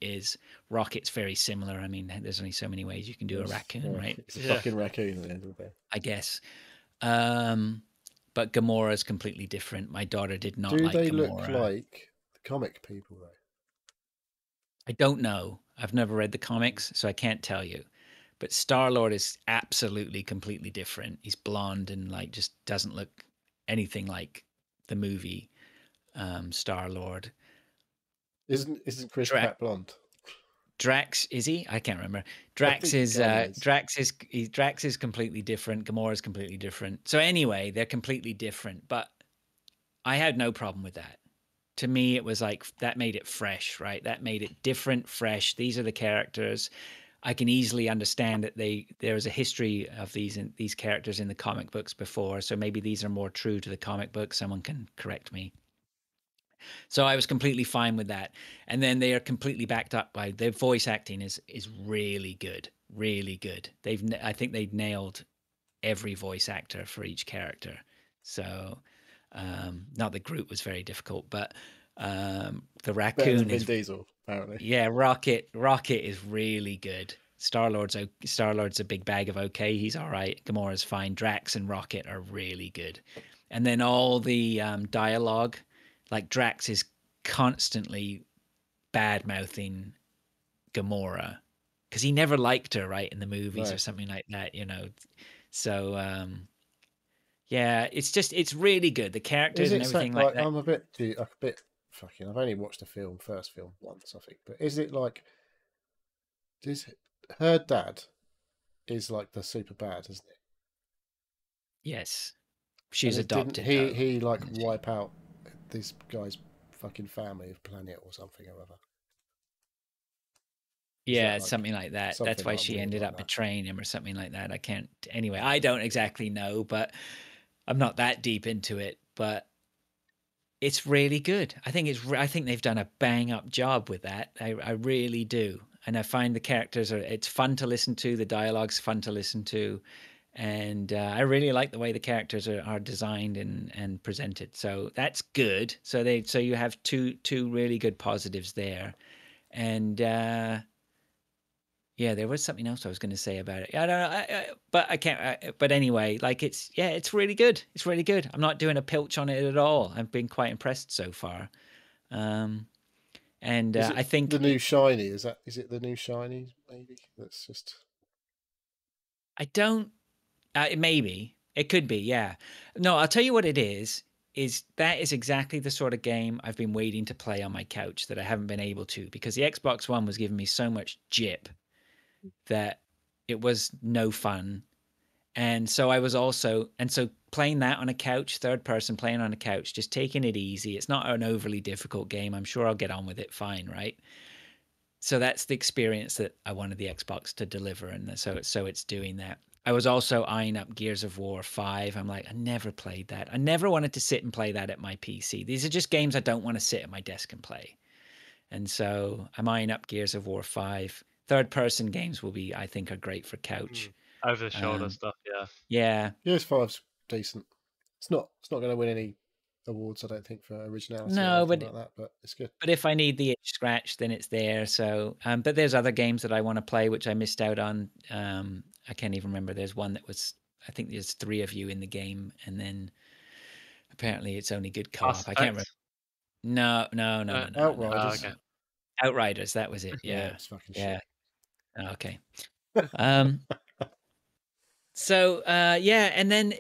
is. Rocket's very similar. I mean, there's only so many ways you can do a raccoon, right? It's a fucking raccoon at the end of the day, I guess. But Gamora's completely different. My daughter did not like Gamora. Do they look like the comic people, though? I don't know. I've never read the comics, so I can't tell you. But Star-Lord is absolutely completely different. He's blonde and like just doesn't look anything like the movie Star-Lord. Isn't Chris Pratt blonde? Drax, is he? I can't remember. Drax is completely different. Gamora's completely different. So anyway, they're completely different. But I had no problem with that. To me, it was like that made it fresh, right? That made it different, fresh. These are the characters. I can easily understand that there is a history of these characters in the comic books before, so maybe these are more true to the comic book. Someone can correct me. So I was completely fine with that. And then they are completely backed up by their voice acting is really good, really good. I think they've nailed every voice actor for each character. So not that Groot was very difficult, but the raccoon is Vin Diesel, apparently. Yeah, Rocket is really good. Star-Lord's a big bag of okay. He's all right. Gamora's fine. Drax and Rocket are really good. And then all the dialogue, like Drax is constantly bad-mouthing Gamora because he never liked her, right, in the movies or something like that, So, yeah, it's really good. The characters and everything like that. I'm a bit fucking. I've only watched the first film once, I think. But is it like, her dad is like the super bad, isn't it? Yes, she's adopted. He like wipe out this guy's fucking family of planet or something or other. Yeah, something like that. That's why she ended up betraying him or something like that. Anyway, I don't exactly know, but I'm not that deep into it. But it's really good. I think they've done a bang up job with that. I really do. And I find the characters it's fun to listen to. The dialogue's fun to listen to. And I really like the way the characters are designed and presented. So that's good. So you have two really good positives there. And yeah, there was something else I was going to say about it. I don't know, but I can't. But anyway, like it's really good. It's really good. I'm not doing a pilch on it at all. I've been quite impressed so far. And I think the new shiny is it the new shiny? Maybe that's just. I don't. Maybe it could be. Yeah. No, I'll tell you what it is. That is exactly the sort of game I've been waiting to play on my couch that I haven't been able to because the Xbox One was giving me so much jip that it was no fun. And so playing that on a couch, third person playing on a couch, just taking it easy. It's not an overly difficult game. I'm sure I'll get on with it fine, right? So that's the experience that I wanted the Xbox to deliver. And so it's doing that. I was also eyeing up Gears of War 5. I'm like, I never played that. I never wanted to sit and play that at my PC. These are just games I don't want to sit at my desk and play. And so I'm eyeing up Gears of War 5. Third-person games will be, I think, are great for couch. Over the shoulder stuff, yeah. Yeah. Gears 5's decent. It's not going to win any awards, I don't think, for originality or anything like that, but it's good. But if I need the itch scratch, then it's there. So, but there's other games that I want to play, which I missed out on. I can't even remember. There's one that was, I think there's 3 of you in the game, and then apparently it's only good co-op. I can't remember. No. Outriders. No. Outriders, that was it. Yeah. It's fucking shit. Okay. So and then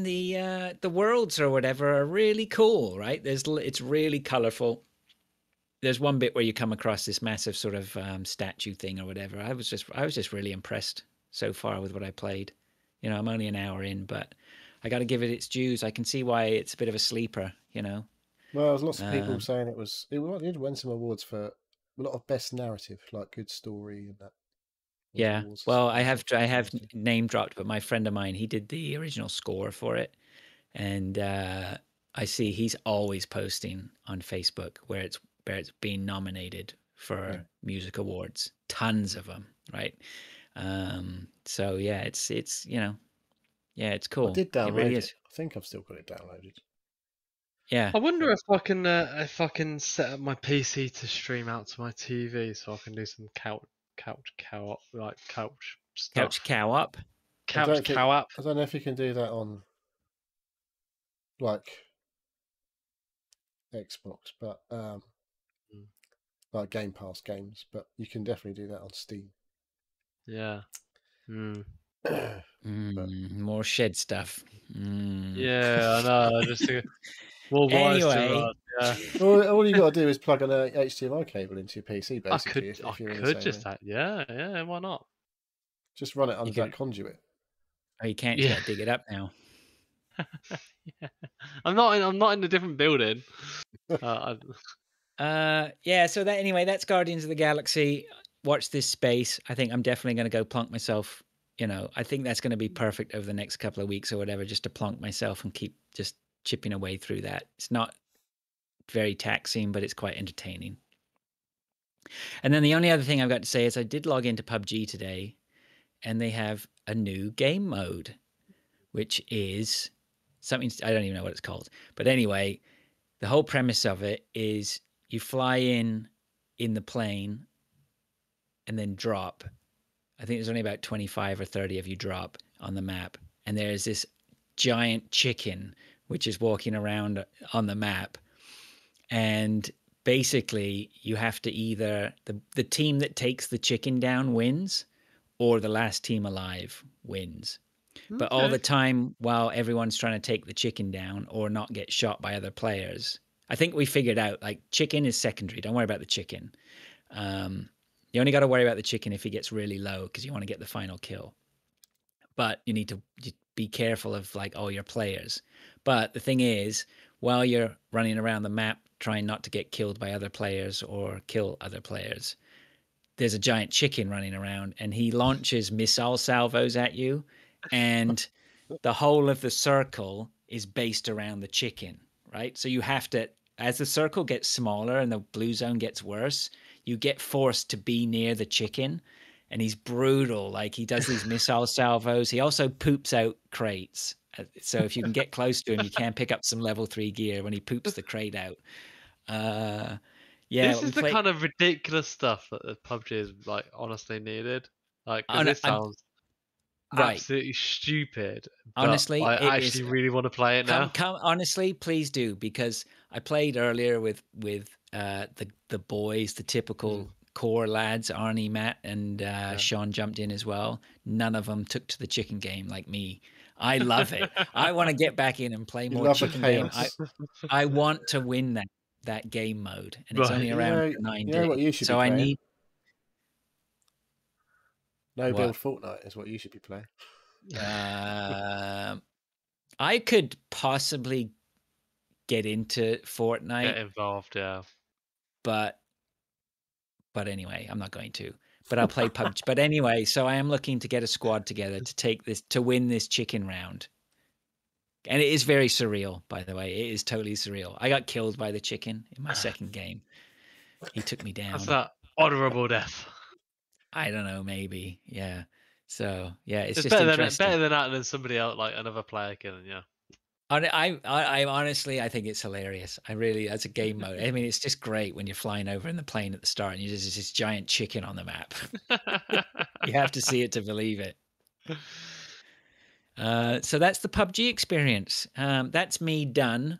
the worlds or whatever are really cool, right? It's really colorful. There's one bit where you come across this massive sort of statue thing or whatever. I was just really impressed so far with what I played. You know, I'm only an hour in, but I got to give it its dues. I can see why it's a bit of a sleeper. You know. Well, there's lots of people saying it did win some awards for a lot of best narrative, like good story and that. Yeah. Well, I have name dropped, but my friend of mine, he did the original score for it, and I see he's always posting on Facebook where it's being nominated for music awards, tons of them, right? So yeah, it's it's cool. I did download it. Really is. I think I've still got it downloaded. Yeah. I wonder if I can set up my PC to stream out to my TV so I can do some couch co-op, like couch stuff. Couch co-op. Couch co-op. I don't know if you can do that on like Xbox, but like Game Pass games, but you can definitely do that on Steam. Yeah. More shed stuff. Yeah, I know. Just anyway, all you got to do is plug an HDMI cable into your PC. Basically, I could just yeah. Why not? Just run it under that conduit. Oh, you can't. You got to dig it up now. Yeah. I'm not in a different building. Yeah. So that's Guardians of the Galaxy. Watch this space. I think I'm definitely going to go plonk myself. You know, I think that's going to be perfect over the next couple of weeks or whatever, just to plonk myself and keep just chipping away through that. It's not very taxing, but it's quite entertaining. And then the only other thing I've got to say is I did log into PUBG today, and they have a new game mode, which is something I don't even know what it's called. But anyway, the whole premise of it is you fly in the plane and then drop. I think there's only about 25 or 30 of you drop on the map. And there's this giant chicken which is walking around on the map. And basically you have to either, the team that takes the chicken down wins, or the last team alive wins. Okay. But all the time while everyone's trying to take the chicken down or not get shot by other players, I think we figured out, like, chicken is secondary. Don't worry about the chicken. You only got to worry about the chicken if he gets really low because you want to get the final kill. But you need to be careful of, like, all your players. But the thing is, while you're running around the map trying not to get killed by other players or kill other players, there's a giant chicken running around and he launches missile salvos at you, and the whole of the circle is based around the chicken, right? So you have to, as the circle gets smaller and the blue zone gets worse, you get forced to be near the chicken, and he's brutal. Like, he does these missile salvos. He also poops out crates. So if you can get close to him, you can pick up some level 3 gear when he poops the crate out. Yeah, this is the kind of ridiculous stuff that the PUBG is, like, honestly needed. Like, this sounds absolutely stupid. Honestly, I actually really want to play it now. Honestly, please do, because I played earlier with the boys, the typical core lads, Arnie, Matt, and Sean jumped in as well. None of them took to the chicken game like me. I love it. I want to get back in and play more chicken game. I want to win that game mode, and it's only around 9 days. What you should so be playing? I need build Fortnite is what you should be playing. I could possibly get into Fortnite. Get involved, yeah. But anyway, I'm not going to. but I'll play PUBG. But anyway, so I am looking to get a squad together to win this chicken round. And it is very surreal, by the way. It is totally surreal. I got killed by the chicken in my second game. He took me down. That's that honourable death. I don't know, maybe. Yeah. So yeah, it's just better interesting. than that than somebody else, like another player killing you. I honestly, I think it's hilarious. I really, as a game mode, I mean, it's just great when you're flying over in the plane at the start and there's this giant chicken on the map. You have to see it to believe it. So that's the PUBG experience. That's me done.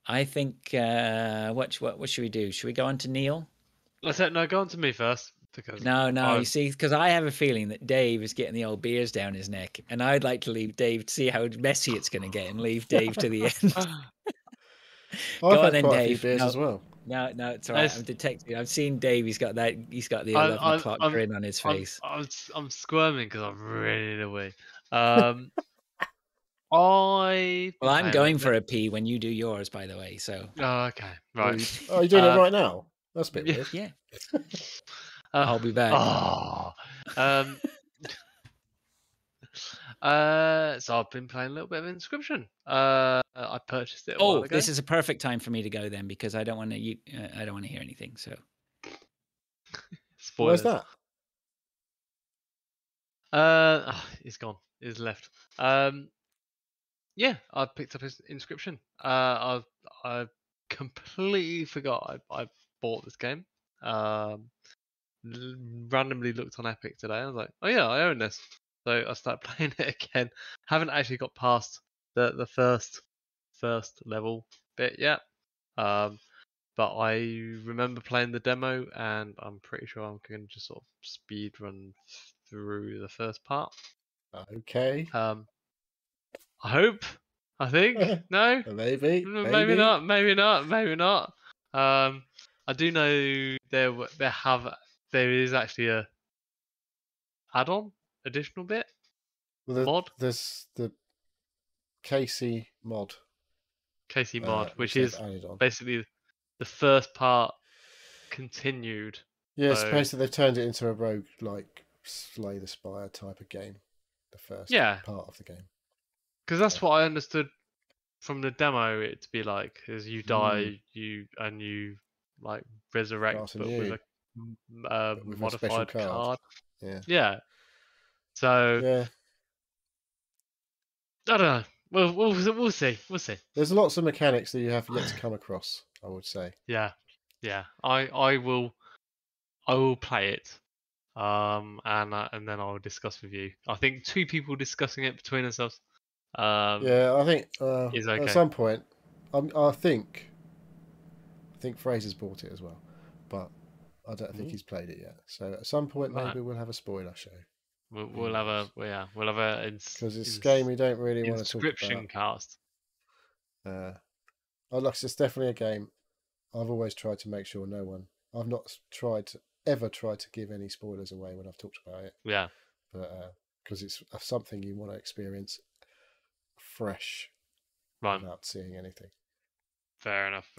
I think, what should we do? Should we go on to Neil? I said, no, go on to me first. Because No, you see, because I have a feeling that Dave is getting the old beers down his neck, and I'd like to leave Dave to see how messy it's going to get, and leave Dave to the end. I've had quite a few beers as well. No, it's all right. I'm detecting. I've seen Dave. He's got the 11 o'clock grin on his face. I'm squirming because I'm really in a way. I'm going for a pee when you do yours, by the way. So. Oh, okay, right. Oh, you're doing it right now? That's a bit weird. Yeah. I'll be back. So I've been playing a little bit of Inscription. I purchased it a while ago. This is a perfect time for me to go then, because I don't want to. I don't want to hear anything. So. Spoilers. Where's that? He's gone. He's left. Yeah, I picked up his Inscription. I completely forgot I bought this game. Randomly looked on Epic today. I was like, oh yeah, I own this. So I started playing it again. Haven't actually got past the first level bit yet. But I remember playing the demo, and I'm pretty sure I'm going to just sort of speed run through the first part. Okay. I hope. I think. No? Maybe not. I do know there is actually a add-on, additional bit. Mod? There's the Casey mod. Which is basically the first part continued. Yeah, so basically they've turned it into a rogue, like Slay the Spire type of game. The first part of the game. Because that's what I understood from the demo it to be like, is you die, you like resurrect, but with a modified card. Yeah. So yeah, I don't know. We'll see. There's lots of mechanics that you have yet to come across, I would say. Yeah. I will play it, and then I'll discuss with you. I think 2 people discussing it between ourselves. Yeah, I think is okay. At some point, I think Fraser's bought it as well, but I don't think he's played it yet. So at some point, maybe we'll have a spoiler show. We'll have a because it's a game we don't really want to talk about. Inscription cast. It's definitely a game. I've always tried to make sure I've not ever tried to give any spoilers away when I've talked about it. Yeah. But because it's something you want to experience fresh, without seeing anything. Fair enough.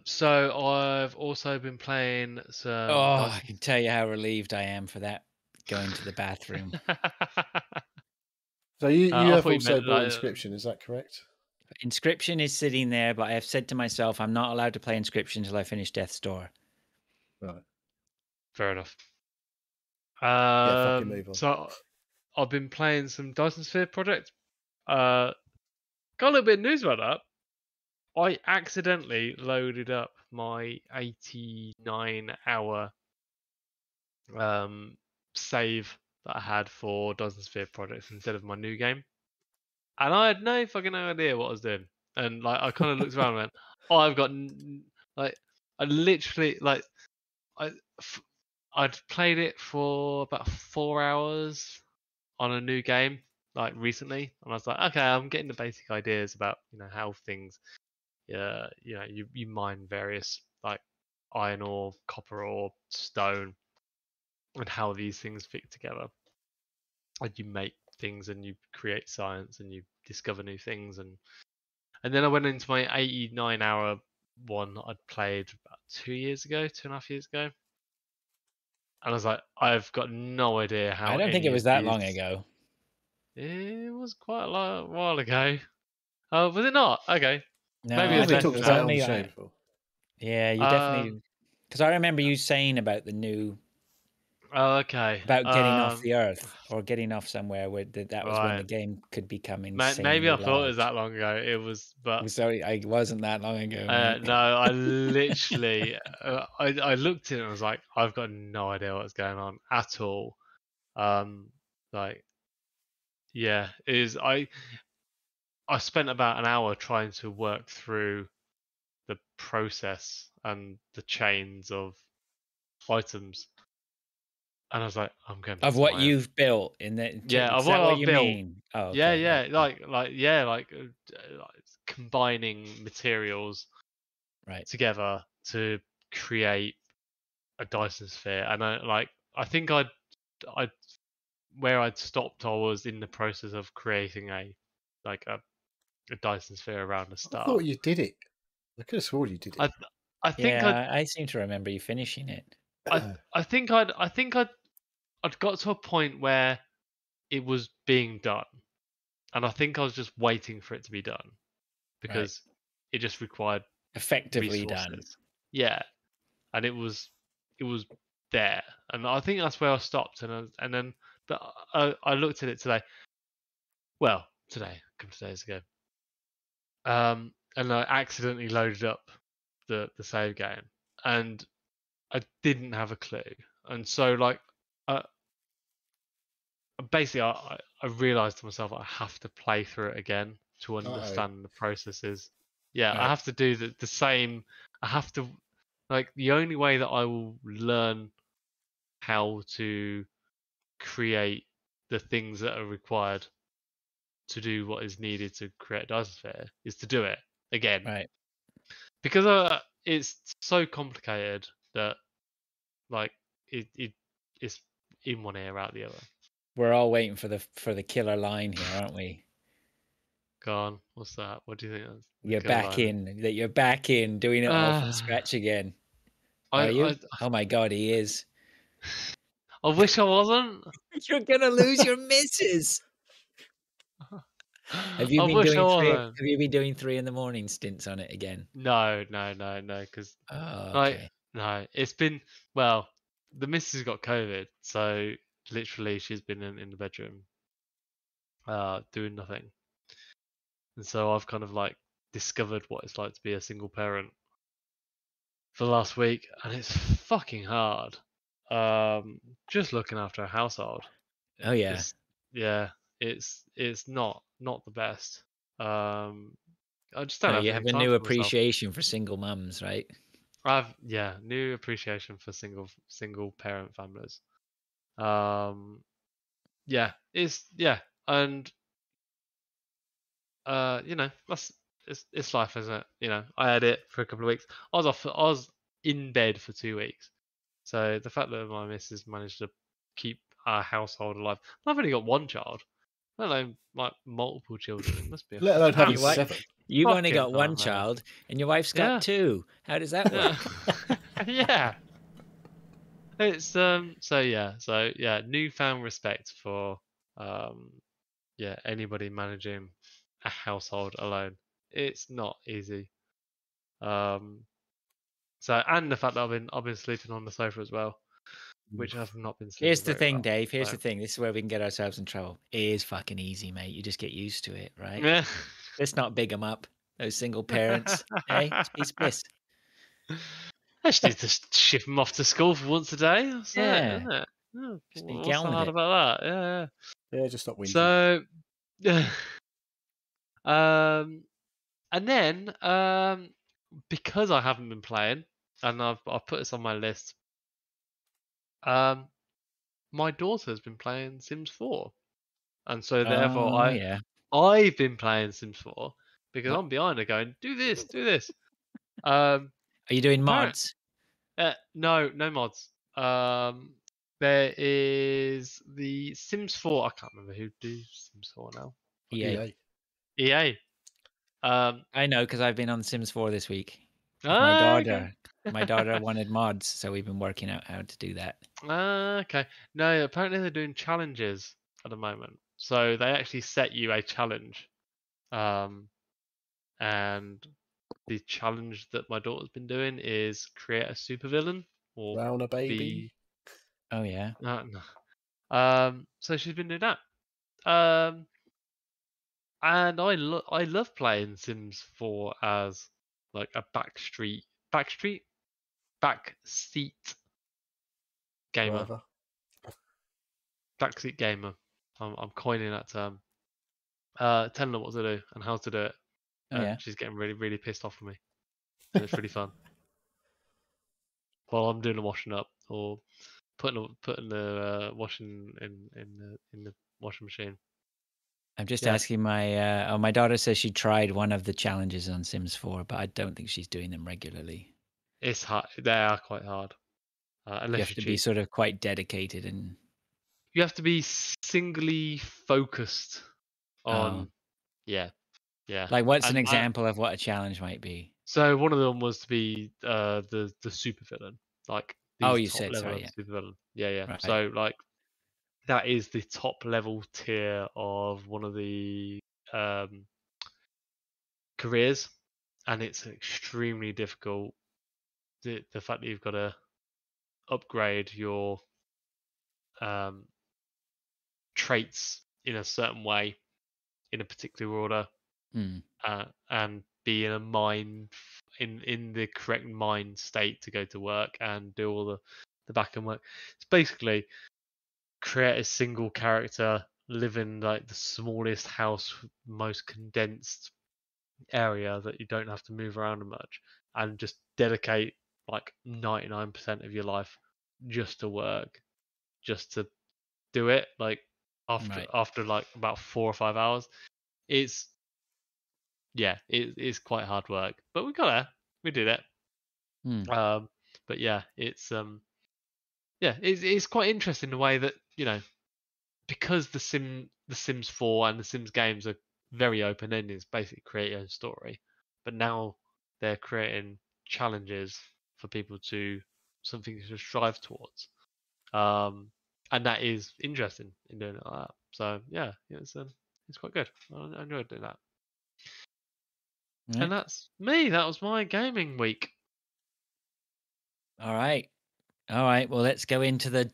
So I've also been playing some. I can tell you how relieved I am for that. Going to the bathroom. So you have also bought Inscription, is that correct? Inscription is sitting there, but I have said to myself, I'm not allowed to play Inscription until I finish Death's Door. Right. Fair enough. Fucking move on. So I've been playing some Dyson Sphere Project. Got a little bit of news about that. I accidentally loaded up my 89-hour save that I had for Dyson Sphere Projects instead of my new game, and I had no fucking idea what I was doing. And like, I kind of looked around and went, "Oh, I've got like, I literally like, I'd played it for about 4 hours on a new game like recently, and I was like, okay, I'm getting the basic ideas about how things, you mine various like iron ore, copper ore, stone, and how these things fit together. And you make things, and you create science, and you discover new things, and then I went into my 89-hour one that I'd played about 2.5 years ago, I was like, I've got no idea how. I don't think it was that long ago. It was quite a while ago. Oh, was it not? Okay. No, Maybe I it was we less think talked than about it that. on the only show before. Yeah, you definitely, because I remember you saying about the new. Oh, okay. About getting off the Earth or getting off somewhere where that was when the Right. game could become Maybe insanely I thought it was large. that long ago. It was, but Sorry, I wasn't that long ago, mate. no, I literally, I looked at it and I was like, I've got no idea what's going on at all. Like, yeah, I spent about an hour trying to work through the process and the chains of items, and I was like, I'm going back Of to what my you've built in the yeah, is of what that what I've you built. mean? Oh, Yeah, okay. yeah, like combining materials Right. together to create a Dyson sphere, and I think I where I'd stopped, I was in the process of creating a Dyson sphere around the I start. thought you did it. I could have sworn you did it. I think I seem to remember you finishing it. I think I'd got to a point where it was being done, and I think I was just waiting for it to be done because it just required effectively resources. done. Yeah, and it was there, and I think that's where I stopped. And then, but I looked at it today. Well, today, a couple of days ago, and I accidentally loaded up the save game, and I didn't have a clue, and so basically I realized to myself I have to play through it again to understand the processes. Yeah, I have to do the same. I have to, like, the only way that I will learn how to create the things that are required to do what is needed to create a Dyson sphere is to do it again. Right. Because it's so complicated that, like, it's in one ear out the other. We're all waiting for the killer line here, aren't we? Go on. What's that? What do you think? You're back in. That you're back in doing it all from scratch again. Are you? Oh my God, he is. I wish I wasn't. You're gonna lose your missus. Have you been doing three? Have you been doing 3 in the morning stints on it again? No. Because okay. No, it's been, well, the missus got COVID, so literally she's been in the bedroom, doing nothing, and so I've kind of like discovered what it's like to be a single parent for the last week, and it's fucking hard. Just looking after a household. Oh yeah. It's not the best. I just don't have you any have a time new for myself. appreciation for single mums, right? New appreciation for single parent families. And it's life, isn't it? You know, I had it for a couple of weeks. I was in bed for 2 weeks. So the fact that my missus managed to keep our household alive. I've only got one child, let alone like multiple children. It must be let alone having Your wife- 7. You've only got fucking one nightmare. child, and your wife's got 2. How does that work? Yeah. It's newfound respect for anybody managing a household alone. It's not easy. And the fact that I've been sleeping on the sofa as well, which I've not been sleeping. Here's the very thing, well, Dave. Here's so. the thing. This is where we can get ourselves in trouble. It is fucking easy, mate. You just get used to it, right? Yeah. Let's not big them up. Those single parents. Hey, it's piece of piss. I just need to shift them off to school for once a day. That's it, isn't it? Just be What's down so with hard it. about that? Yeah. Yeah, just stop whinging. So, and then because I haven't been playing, and I've put this on my list. My daughter has been playing Sims 4, and so therefore I've been playing Sims 4 because I'm behind her going, do this. Are you doing mods? No mods. There is the Sims 4. I can't remember who do Sims 4 now. EA. EA. I know because I've been on Sims 4 this week with my daughter. Okay. My daughter wanted mods, so we've been working out how to do that. Okay. No, apparently they're doing challenges at the moment. So they actually set you a challenge. And the challenge that my daughter's been doing is create a supervillain or Brown a baby. be. Oh yeah. No. So she's been doing that. And I love playing Sims 4 as like a backseat gamer. Driver. Backseat gamer. I'm coining that term. Telling her what to do and how to do it. Oh And yeah. she's getting really, really pissed off with me. And it's really fun. While I'm doing the washing up or putting the washing in the washing machine. I'm just Yeah. asking my daughter says she tried one of the challenges on Sims 4, but I don't think she's doing them regularly. It's hard. They are quite hard. You Unless have to be sort of quite dedicated and. You have to be singly focused on. Yeah. Like, what's an And example of what a challenge might be? So one of them was to be the supervillain, like Oh, the you top said level sorry, of supervillain. Yeah. Right. So like that is the top level tier of one of the careers, and it's extremely difficult. The fact that you've got to upgrade your traits in a certain way, in a particular order, and be in a in the correct mind state to go to work and do all the back end work. It's basically create a single character, live in like the smallest house, most condensed area that you don't have to move around much, and just dedicate like 99% of your life just to work, just to do it. Like after like about 4 or 5 hours, it's it's quite hard work, but we got there. We did it. But yeah, it's quite interesting the way that because the Sims 4 and the Sims games are very open ended, it's basically create your own story. But now they're creating challenges for people to something to strive towards. And that is interesting in doing it like that. So yeah, it's quite good. I enjoyed doing that. And that's me. That was my gaming week. All right. Well, let's go into the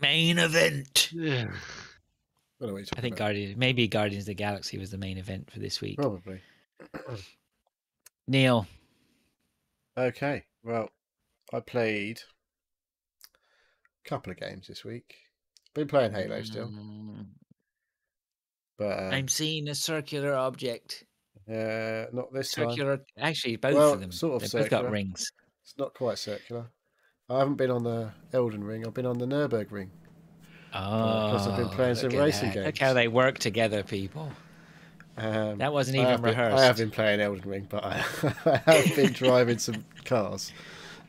main event. Yeah. I think maybe Guardians of the Galaxy was the main event for this week. Probably. Neil. Okay. Well, I played a couple of games this week. Been playing Halo still. But I'm seeing a circular object. Not this circular, time. Actually, both of them. Sort of They've circular. both got rings. It's not quite circular. I haven't been on the Elden Ring. I've been on the Nürburgring. Because I've been playing some racing games. Look how they work together, people. That wasn't even rehearsed. I have been playing Elden Ring, but I have been driving some cars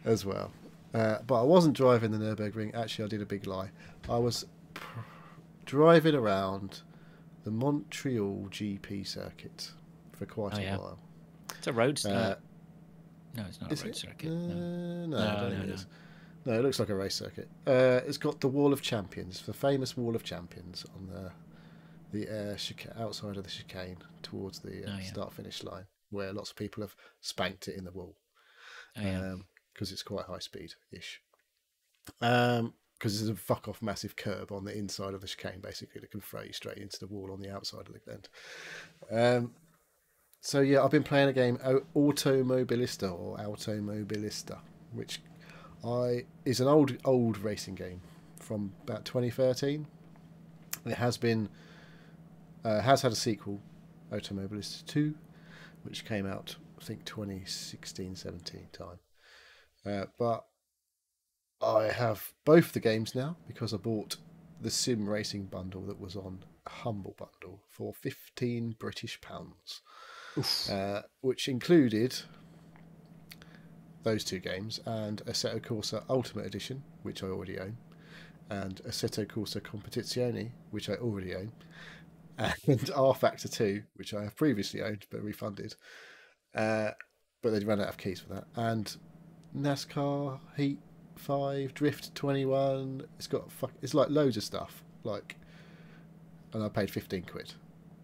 as well. But I wasn't driving the Nürburgring. Actually, I did a big lie. I was driving around the Montreal GP circuit for quite a while. It's a road circuit. No, it's not a road circuit. No, I don't think it is. No, it looks like a race circuit. It's got the Wall of Champions, the famous Wall of Champions on the outside of the chicane towards the start-finish line, where lots of people have spanked it in the wall. Because it's quite high speed-ish. Because there's a fuck-off massive curb on the inside of the chicane, basically, that can throw you straight into the wall on the outside of the end. So yeah, I've been playing a game, Automobilista, which is an old racing game from about 2013. It has had a sequel, Automobilista 2, which came out I think 2016-17 time. But I have both the games now because I bought the Sim Racing bundle that was on Humble Bundle for £15 British, which included those two games and Assetto Corsa Ultimate Edition, which I already own, and Assetto Corsa Competizione, which I already own, and R Factor 2, which I have previously owned but refunded, but they'd run out of keys for that, and NASCAR Heat 5, Drift 21. It's like loads of stuff. Like, and I paid 15 quid.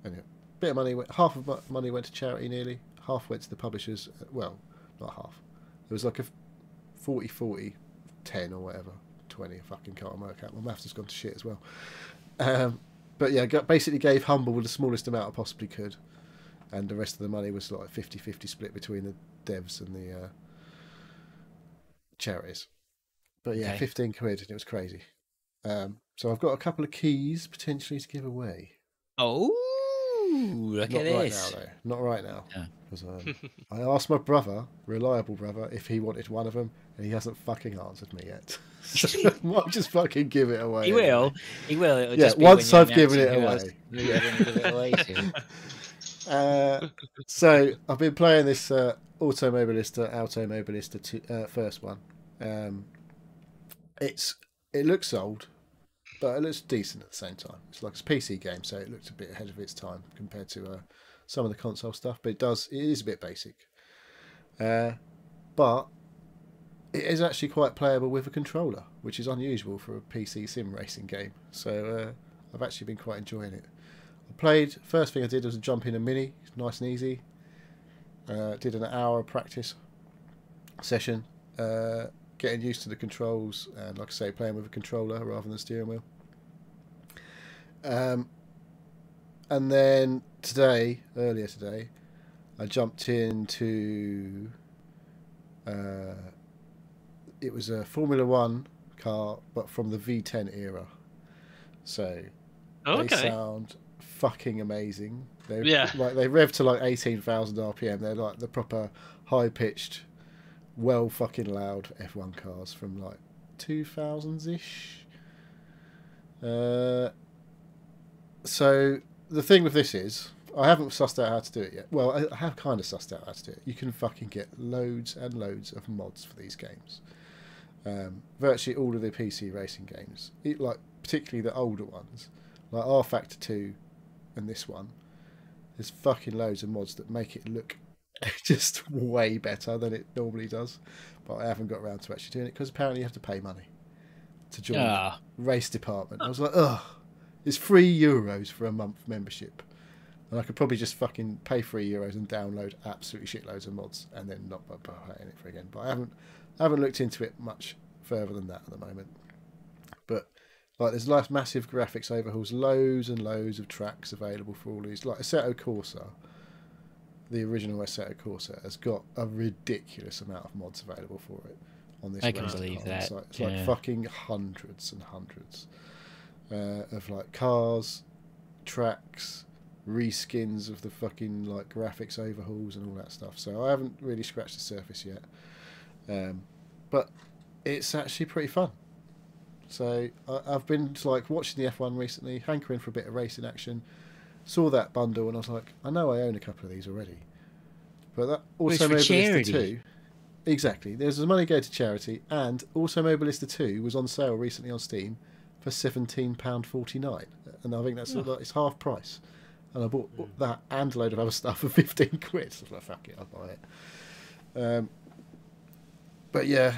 And a bit of money half of my money went to charity nearly. Half went to the publishers. Well, not half. It was like a 40, 10 or whatever. 20, I fucking can't work out. My maths has gone to shit as well. But yeah, basically gave Humble the smallest amount I possibly could. And the rest of the money was like 50-50 split between the devs and the charities. But yeah, 15 quid, and it was crazy. So I've got a couple of keys potentially to give away. Oh, look at this. Not right now, though. Not right now. Because I asked my brother, reliable brother, if he wanted one of them, and he hasn't fucking answered me yet. So I might just fucking give it away. He will. He will. It'll yeah, just be once when I've given it away. You're going to give it away to. So I've been playing this Automobilista first one. It looks old, but it looks decent at the same time. It's like a PC game, so it looks a bit ahead of its time compared to some of the console stuff. But it is a bit basic. But it is actually quite playable with a controller, which is unusual for a PC sim racing game. So I've actually been quite enjoying it. First thing I did was jump in a Mini, nice and easy. Did an hour practice session, getting used to the controls, and like I say, playing with a controller rather than steering wheel. And then earlier today, I jumped into it was a Formula One car, but from the V10 era. So they sound fucking amazing. They rev to like 18,000 RPM. They're like the proper high pitched, well fucking loud F1 cars from like 2000s ish. So the thing with this is, I haven't sussed out how to do it yet. Well, I have kind of sussed out how to do it. You can fucking get loads and loads of mods for these games. Virtually all of the PC racing games, particularly the older ones, like R Factor 2 and this one, there's fucking loads of mods that make it look just way better than it normally does. But I haven't got around to actually doing it because apparently you have to pay money to join the race department. I was like, ugh, it's €3 for a month membership. And I could probably just fucking pay €3 and download absolutely shitloads of mods and then not paying it for again. But I haven't looked into it much further than that at the moment. But like, there's nice massive graphics overhauls, loads and loads of tracks available for all these. Like Assetto Corsa, the original Assetto Corsa, has got a ridiculous amount of mods available for it on this. I can believe that. It's like fucking hundreds and hundreds of like cars, tracks, reskins of the fucking like graphics overhauls and all that stuff. So I haven't really scratched the surface yet, but it's actually pretty fun. So I've been like watching the F1 recently, hankering for a bit of racing action. Saw that bundle and I was like, I know I own a couple of these already, but that Automobilista 2, exactly. There's the money go to charity, and Automobilista 2 was on sale recently on Steam for £17.49, and I think that's like, it's half price. And I bought that and a load of other stuff for 15 quid. So I was like, fuck it, I'll buy it. But yeah.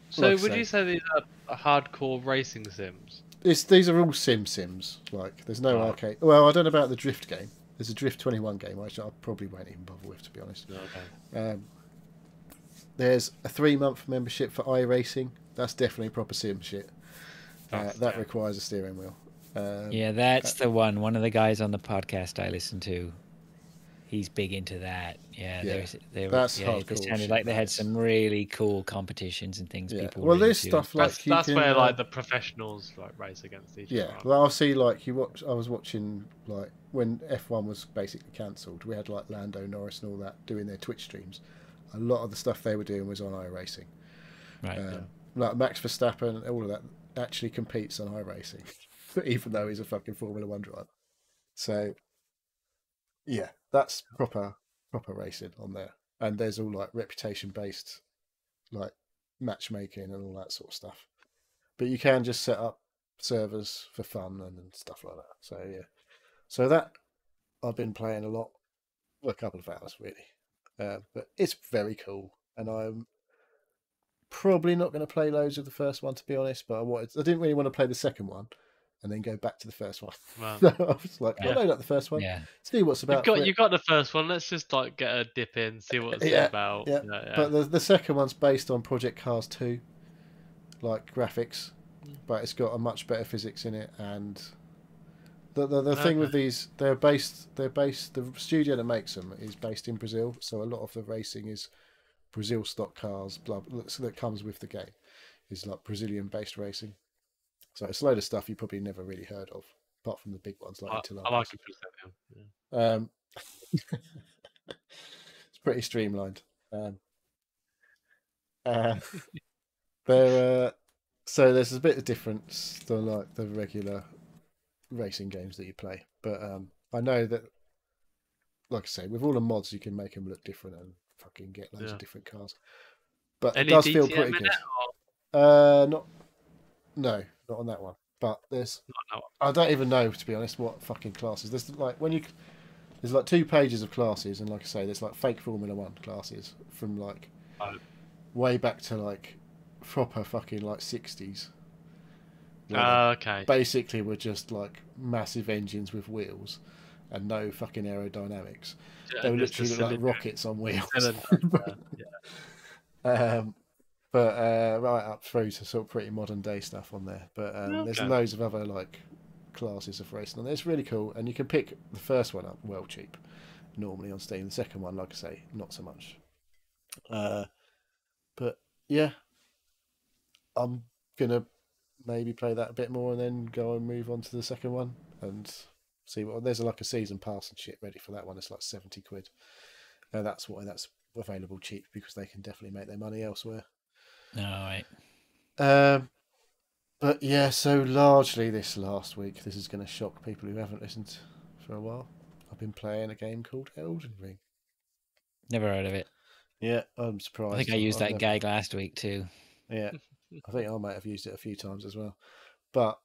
So would you say these are hardcore racing sims? These are all sims. Like, there's no arcade. Well, I don't know about the Drift game. There's a Drift 21 game, which I probably won't even bother with, to be honest. Okay. There's a 3-month membership for iRacing. That's definitely proper sim shit. That requires a steering wheel. Yeah, that's the one. One of the guys on the podcast I listen to, he's big into that. Yeah, that's hardcore. It sounded like they had some really cool competitions and things. People. Well, there's stuff like that's where like the professionals like race against each other. Yeah, well, I'll see. Like I was watching like when F1 was basically cancelled. We had like Lando Norris and all that doing their Twitch streams. A lot of the stuff they were doing was on iRacing. Right. Like Max Verstappen, all of that actually competes on iRacing. Even though he's a fucking Formula One driver. So, yeah, that's proper racing on there. And there's all like reputation based, like matchmaking and all that sort of stuff. But you can just set up servers for fun and stuff like that. So yeah, so that I've been playing a lot, a couple of hours really. But it's very cool, and probably not going to play loads of the first one, to be honest. But I didn't really want to play the second one and then go back to the first one. Wow. So I was like, I'll load up the first one. Yeah. See what's about. You got the first one. Let's just like get a dip in, see what it's about. Yeah. But the second one's based on Project Cars 2, like graphics, but it's got a much better physics in it. And the thing with these, they're based. The studio that makes them is based in Brazil, so a lot of the racing is Brazil stock cars. So that comes with the game is like Brazilian based racing. So it's a load of stuff you probably never really heard of, apart from the big ones like Interlagos. I like it. Yeah. It's pretty streamlined. So there's a bit of difference to like the regular racing games that you play, but I know that, like I say, with all the mods you can make them look different and fucking get loads of different cars. But it does feel pretty good. Not on that one. But there's, I don't even know, to be honest, what fucking classes. There's like there's like 2 pages of classes, and like I say, there's like fake Formula 1 classes from like way back to like proper fucking like 60s. Okay. Basically, we're just like massive engines with wheels and no fucking aerodynamics. They were literally like rockets on wheels. But right up through to sort of pretty modern day stuff on there. But there's loads of other like classes of racing on there. It's really cool, and you can pick the first one up well cheap, normally on Steam. The second one, like I say, not so much. But yeah, I'm gonna maybe play that a bit more and then go and move on to the second one and see what. There's like a season pass and shit ready for that one. It's like 70 quid. That's why that's available cheap, because they can definitely make their money elsewhere. All right. But yeah, so largely this last week, this is going to shock people who haven't listened for a while. I've been playing a game called Elden Ring. Never heard of it. Yeah, I'm surprised. I think I used that gag last week too. Yeah, I think I might have used it a few times as well. But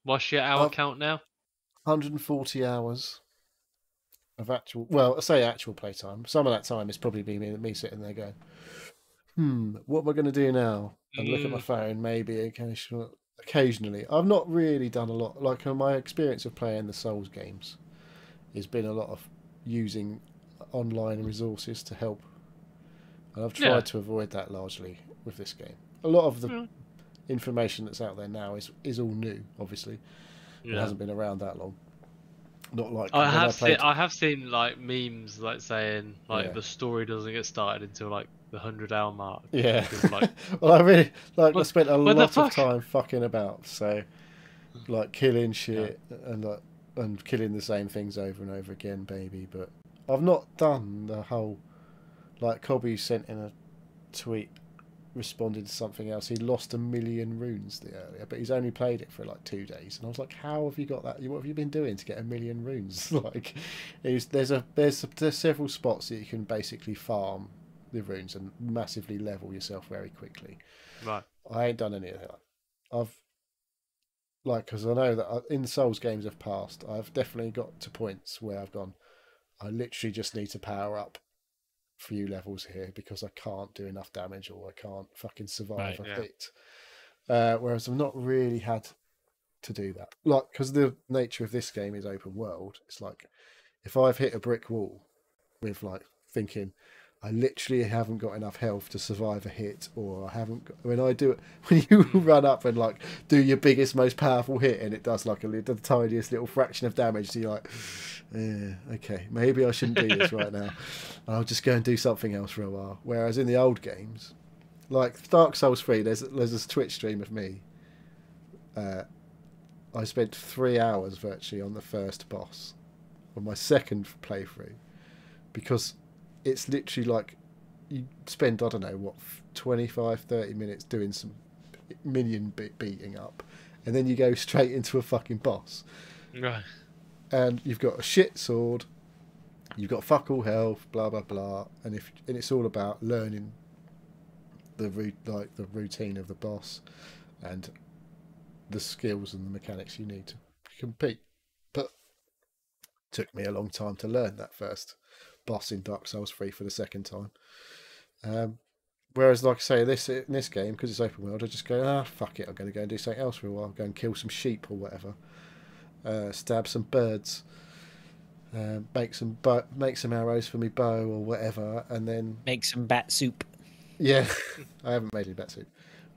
what's your hour count now? 140 hours of actual. Well, I say actual playtime. Some of that time has probably been me sitting there going, what am I going to do now? And look at my phone, maybe occasionally. I've not really done a lot. Like, my experience of playing the Souls games has been a lot of using online resources to help. And I've tried to avoid that largely with this game. A lot of the information that's out there now is all new, obviously. It hasn't been around that long. Not like I have seen like memes like saying like the story doesn't get started until like the 100-hour mark. Yeah. Like, well, I really I spent a lot of time fucking about, so like killing shit and killing the same things over and over again, baby. But I've not done the whole, like Cobby sent in a tweet responded to something else. He lost 1 million runes earlier, but he's only played it for like 2 days, and I was like, how have you got that? What have you been doing to get 1 million runes? Like, there's several spots that you can basically farm the runes and massively level yourself very quickly. Right. I ain't done any of that. Because I know that in Souls games of past, I've definitely got to points where I've gone, I literally just need to power up few levels here because I can't do enough damage, or I can't fucking survive a hit. Whereas I've not really had to do that. Like, because the nature of this game is open world, it's like if I've hit a brick wall with like thinking I literally haven't got enough health to survive a hit, or I haven't got, when you run up and like do your biggest, most powerful hit and it does like the tiniest little fraction of damage, so you're like, okay, maybe I shouldn't do this right now. I'll just go and do something else for a while. Whereas in the old games, like Dark Souls 3, there's this Twitch stream of me. I spent 3 hours virtually on the first boss on my second playthrough, because it's literally like you spend, I don't know, what, 25-30 minutes doing some minion beating up, and then you go straight into a fucking boss. Right. And you've got a shit sword, you've got fuck all health, blah blah blah, and it's all about learning the routine of the boss and the skills and the mechanics you need to compete. But it took me a long time to learn that first boss in Dark Souls 3 for the second time. Whereas, like I say, in this game, because it's open world, I just go, fuck it, I'm going to go and do something else for a while. Go and kill some sheep or whatever, stab some birds, make some arrows for me bow or whatever, and then make some bat soup. Yeah, I haven't made any bat soup,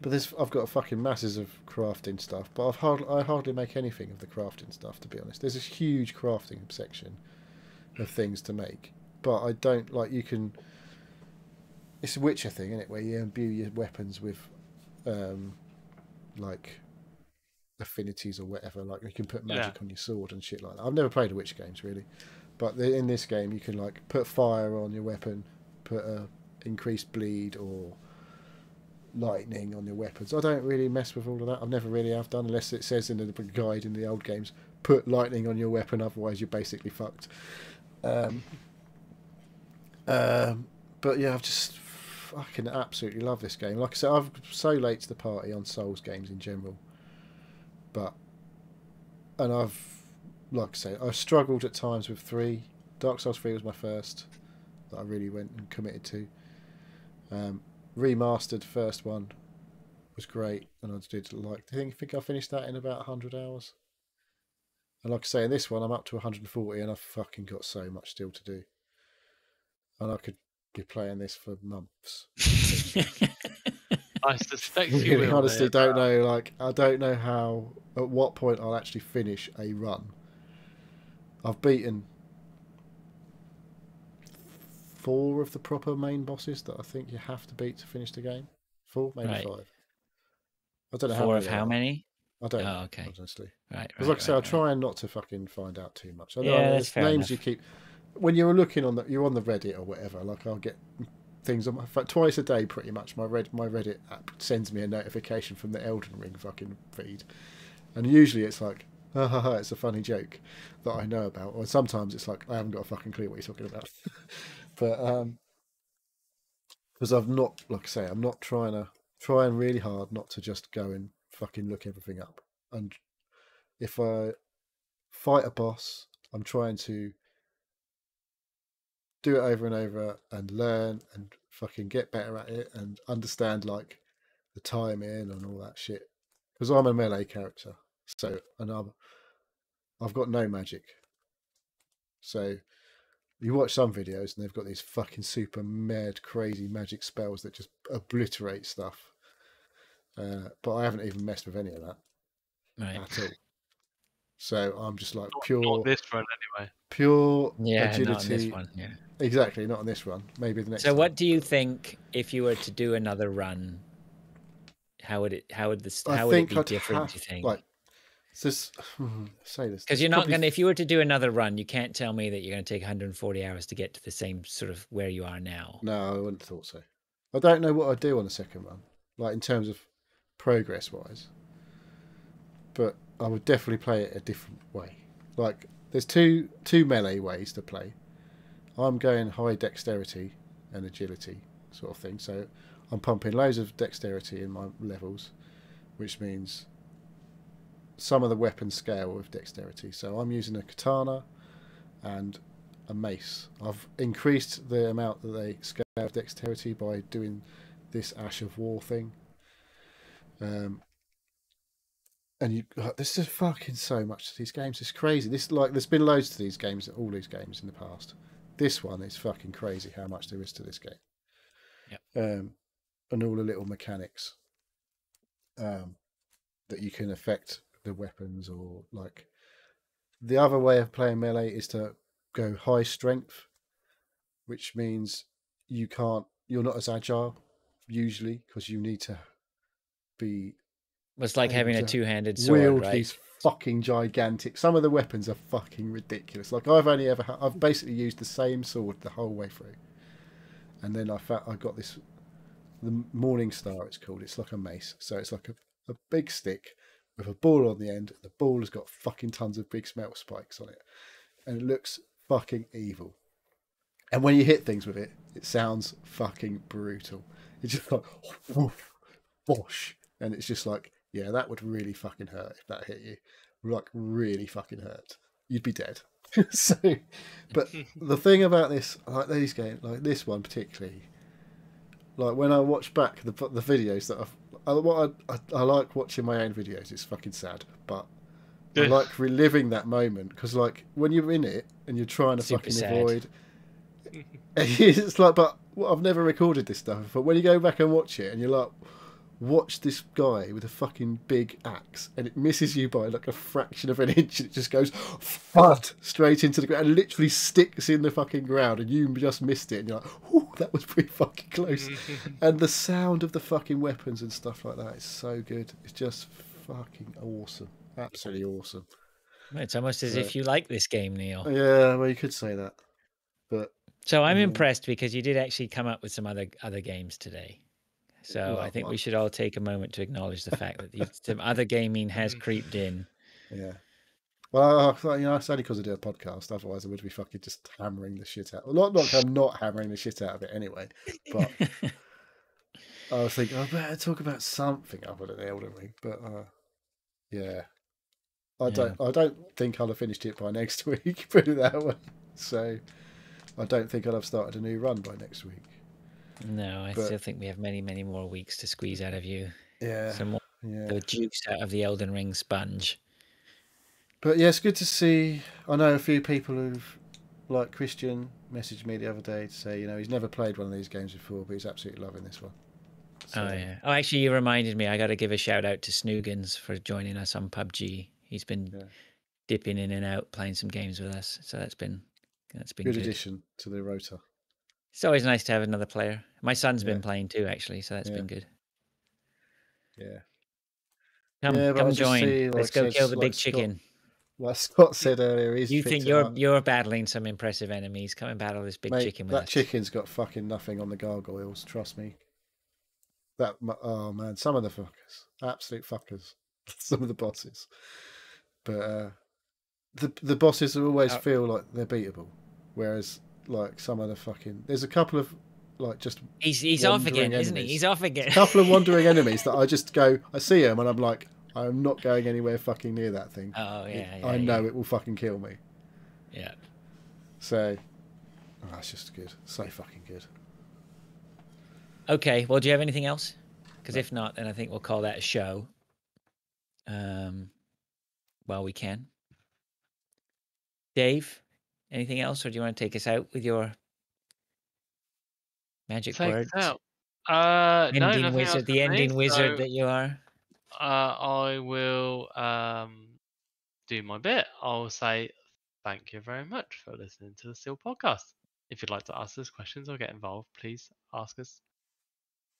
but I've got fucking masses of crafting stuff, but I hardly make anything of the crafting stuff, to be honest. There's this huge crafting section of things to make, but I don't like. You can. It's a Witcher thing, isn't it, where you imbue your weapons with, like, affinities or whatever. Like, you can put magic on your sword and shit like that. I've never played a Witcher games really, but in this game you can like put fire on your weapon, put a increased bleed or lightning on your weapons. I don't really mess with all of that. I've never really have done, unless it says in the guide in the old games, put lightning on your weapon, otherwise you're basically fucked. But yeah, I've just fucking absolutely love this game. Like I said, I'm so late to the party on Souls games in general, and like I say, I've struggled at times with 3. Dark Souls 3 was my first that I really went and committed to. Remastered first one was great, and I think I finished that in about 100 hours. And like I say, in this one I'm up to 140, and I've fucking got so much still to do, and I could be playing this for months. I suspect you really, honestly don't know. Like, I don't know at what point I'll actually finish a run. I've beaten 4 of the proper main bosses that I think you have to beat to finish the game. 4, maybe 5. I don't know 4 of how many? I don't know, okay. honestly. Right. Because like I say, I try not to fucking find out too much. I know that's fair names enough. you keep. When you're looking you're on the Reddit or whatever. Like, I'll get things on twice a day, pretty much. My Reddit app sends me a notification from the Elden Ring fucking feed, and usually it's like, it's a funny joke that I know about, or sometimes it's like, I haven't got a fucking clue what you're talking about. But because I've not, like I say, I'm not trying really hard not to just go and fucking look everything up. And if I fight a boss, I'm trying to do it over and over and learn and fucking get better at it and understand like the timing and all that shit. Because I'm a melee character, so, and I've got no magic. So you watch some videos and they've got these fucking super mad, crazy magic spells that just obliterate stuff. But I haven't even messed with any of that at all. So I'm just like not this run anyway. Pure agility. Not on this one. Yeah. Exactly, not on this run. Maybe the next. So, what do you think if you were to do another run? How would it be different? Do you think? Like, say this because you're not going to. If you were to do another run, you can't tell me that you're going to take 140 hours to get to the same sort of where you are now. No, I wouldn't have thought so. I don't know what I'd do on the second run, like in terms of progress wise. But I would definitely play it a different way. Like, there's two melee ways to play. I'm going high dexterity and agility sort of thing. So I'm pumping loads of dexterity in my levels, which means some of the weapons scale with dexterity. So I'm using a katana and a mace. I've increased the amount that they scale with dexterity by doing this Ash of War thing. And there's just fucking so much to these games. It's crazy. There's been loads to these games, all these games in the past. This one is fucking crazy how much there is to this game. Yeah. And all the little mechanics that you can affect the weapons, or like the other way of playing melee is to go high strength, which means you're not as agile usually, because you need to be. It's like having a two-handed sword, right? These fucking gigantic. Some of the weapons are fucking ridiculous. Like, I've basically used the same sword the whole way through, and then I got this, the Morning Star it's called. It's like a mace, so it's like a big stick with a ball on the end. The ball has got fucking tons of big metal spikes on it, and it looks fucking evil. And when you hit things with it, it sounds fucking brutal. It's just like whoosh, bosh, and it's just like, yeah, that would really fucking hurt if that hit you. Like, really fucking hurt. You'd be dead. So, but the thing about this, like these games, like this one particularly, like when I watch back the videos that I like watching my own videos. It's fucking sad, but I like reliving that moment because, like, when you're in it and you're trying to Super fucking sad. avoid, it's like, but I've never recorded this stuff. But when you go back and watch it, and you're like, watch this guy with a fucking big axe, and it misses you by like a fraction of an inch, and it just goes thud straight into the ground, and literally sticks in the fucking ground, and you just missed it, and you're like, "Ooh, that was pretty fucking close." And the sound of the fucking weapons and stuff like that is so good. It's just fucking awesome. Absolutely awesome. It's almost as if you like this game, Neil. Yeah, well, you could say that. But so I'm impressed because you did actually come up with some other games today. So I think we should all take a moment to acknowledge the fact that some other gaming has creeped in. Yeah. Well, you know, it's only because I do a podcast. Otherwise, I would be fucking just hammering the shit out. Well, not I'm not hammering the shit out of it anyway. But I was thinking, I better talk about something other than Elden Ring. But yeah, I don't think I'll have finished it by next week. Put it that way. So I don't think I'll have started a new run by next week. No, I still think we have many, many more weeks to squeeze out of you. Yeah, some more the juice out of the Elden Ring sponge. But yeah, it's good to see. I know a few people who've, like Christian, messaged me the other day to say, you know, he's never played one of these games before, but he's absolutely loving this one. So, oh yeah. Oh, actually, you reminded me. I got to give a shout out to Snoogans for joining us on PUBG. He's been dipping in and out, playing some games with us. So that's been good addition to the rota. It's always nice to have another player. My son's been playing too, actually, so that's been good. Yeah. Come join. Let's go kill the big chicken. Like Scott said earlier, you think you're battling some impressive enemies. Come and battle this big chicken with us. That chicken's got fucking nothing on the gargoyles, trust me. Oh man, some of the fuckers. Absolute fuckers. Some of the bosses. But the bosses always feel like they're beatable. Whereas like some of the fucking there's a couple of like just he's off again, isn't he? He's off again. A couple of wandering enemies that I just go, I see him and I'm like, I'm not going anywhere fucking near that thing. Oh yeah, I know it will fucking kill me. Yeah. So that's just good. So fucking good. Okay, well, do you have anything else? Because if not, then I think we'll call that a show. Well, we can. Dave, anything else, or do you want to take us out with your magic words? No, wizard, the ending wizard that you are. I will do my bit. I'll say thank you very much for listening to the Seal Podcast. If you'd like to ask us questions or get involved, please ask us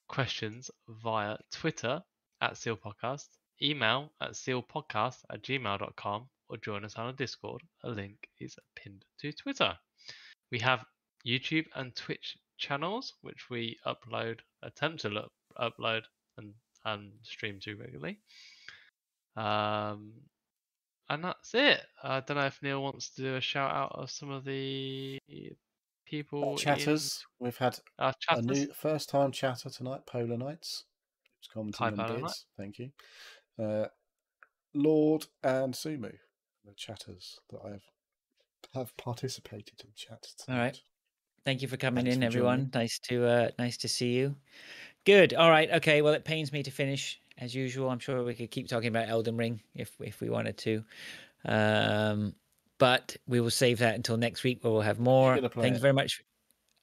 questions via Twitter @Seal Podcast, email at sealpodcast@gmail.com, or join us on our Discord. A link is pinned to Twitter. We have YouTube and Twitch channels, which we attempt to upload and stream to regularly. And that's it. I don't know if Neil wants to do a shout out of some of the people. Chatters. We've had a new first time chatter tonight, Polar Knights. It's commenting on beards. Thank you. Lord and Sumu, the chatters that I have participated in chat tonight. All right. Thank you for coming in, everyone. Nice to see you. Good. All right. Okay. Well, it pains me to finish as usual. I'm sure we could keep talking about Elden Ring if we wanted to, but we will save that until next week where we'll have more. Thank you very much.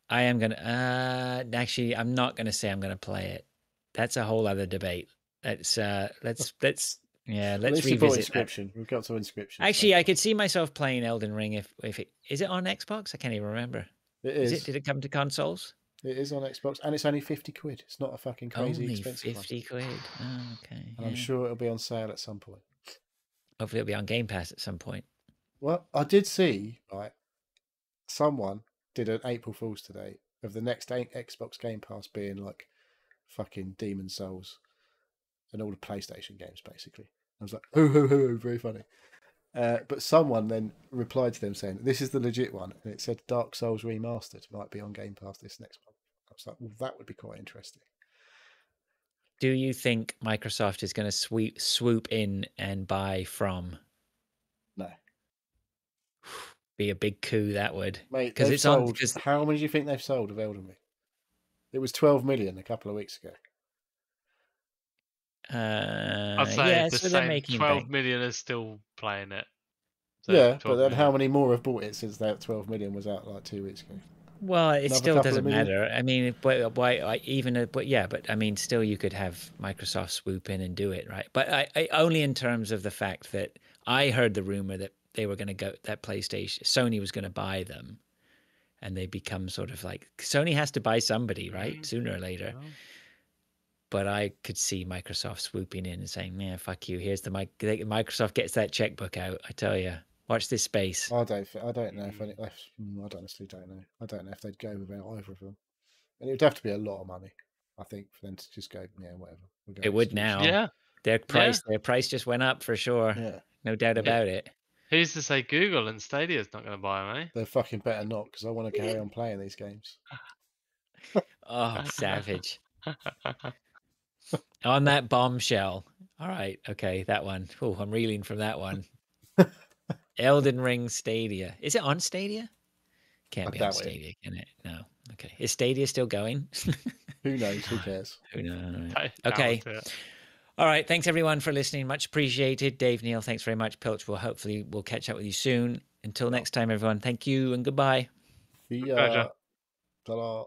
I am gonna. Actually, I'm not gonna say I'm gonna play it. That's a whole other debate. Let's revisit Inscription. We've got some Inscription. Actually, I could see myself playing Elden Ring if it is it on Xbox. I can't even remember. It is. Did it come to consoles? It is on Xbox, and it's only £50. It's not a fucking crazy expensive £50. Oh, okay. And I'm sure it'll be on sale at some point. Hopefully, it'll be on Game Pass at some point. Well, I did see someone did an April Fool's today of the next Xbox Game Pass being like fucking Demon Souls and all the PlayStation games, basically. I was like, oh, very funny. But someone then replied to them saying, this is the legit one. And it said Dark Souls Remastered might be on Game Pass this next month. I was like, well, that would be quite interesting. Do you think Microsoft is going to swoop in and buy From? No. Be a big coup, that would. Mate, because it's sold. How many do you think they've sold of Elden Ring? It was 12 million a couple of weeks ago. I'd say yeah, the so they're same making 12 bank. million is still playing it. So Yeah, but 12 then how million. many more have bought it since that 12 million was out like 2 weeks ago? Well, it Another still couple of doesn't million? matter. I mean, but why even? But yeah, but I mean, still, you could have Microsoft swoop in and do it, right? But I only in terms of the fact that I heard the rumor that they were going to go that Sony was going to buy them, and they become sort of like Sony has to buy somebody, right? Sooner or later. Oh. But I could see Microsoft swooping in and saying, "Man, fuck you. Here's the mic." Microsoft gets that checkbook out. I tell you, watch this space. I don't know if I honestly don't know. I don't know if they'd go with either of them. And it would have to be a lot of money, I think, for them to just go, yeah, whatever. We'll go It would exclusive. now. Yeah. Their price just went up for sure. Yeah. No doubt about it. Who's to say Google and Stadia's not going to buy them, eh? They're fucking better not, because I want to carry on playing these games. Oh, savage. On that bombshell. All right. Okay. That one. Oh, I'm reeling from that one. Elden Ring Stadia. Is it on Stadia? Can't be on Stadia, can it? No. Okay. Is Stadia still going? Who knows? Who cares? Who knows? That Okay. was it. All right. Thanks everyone for listening. Much appreciated. Dave, Neil, thanks very much. Pilch, we'll catch up with you soon. Until next time, everyone. Thank you and goodbye. See Pleasure. ya. Ta-da.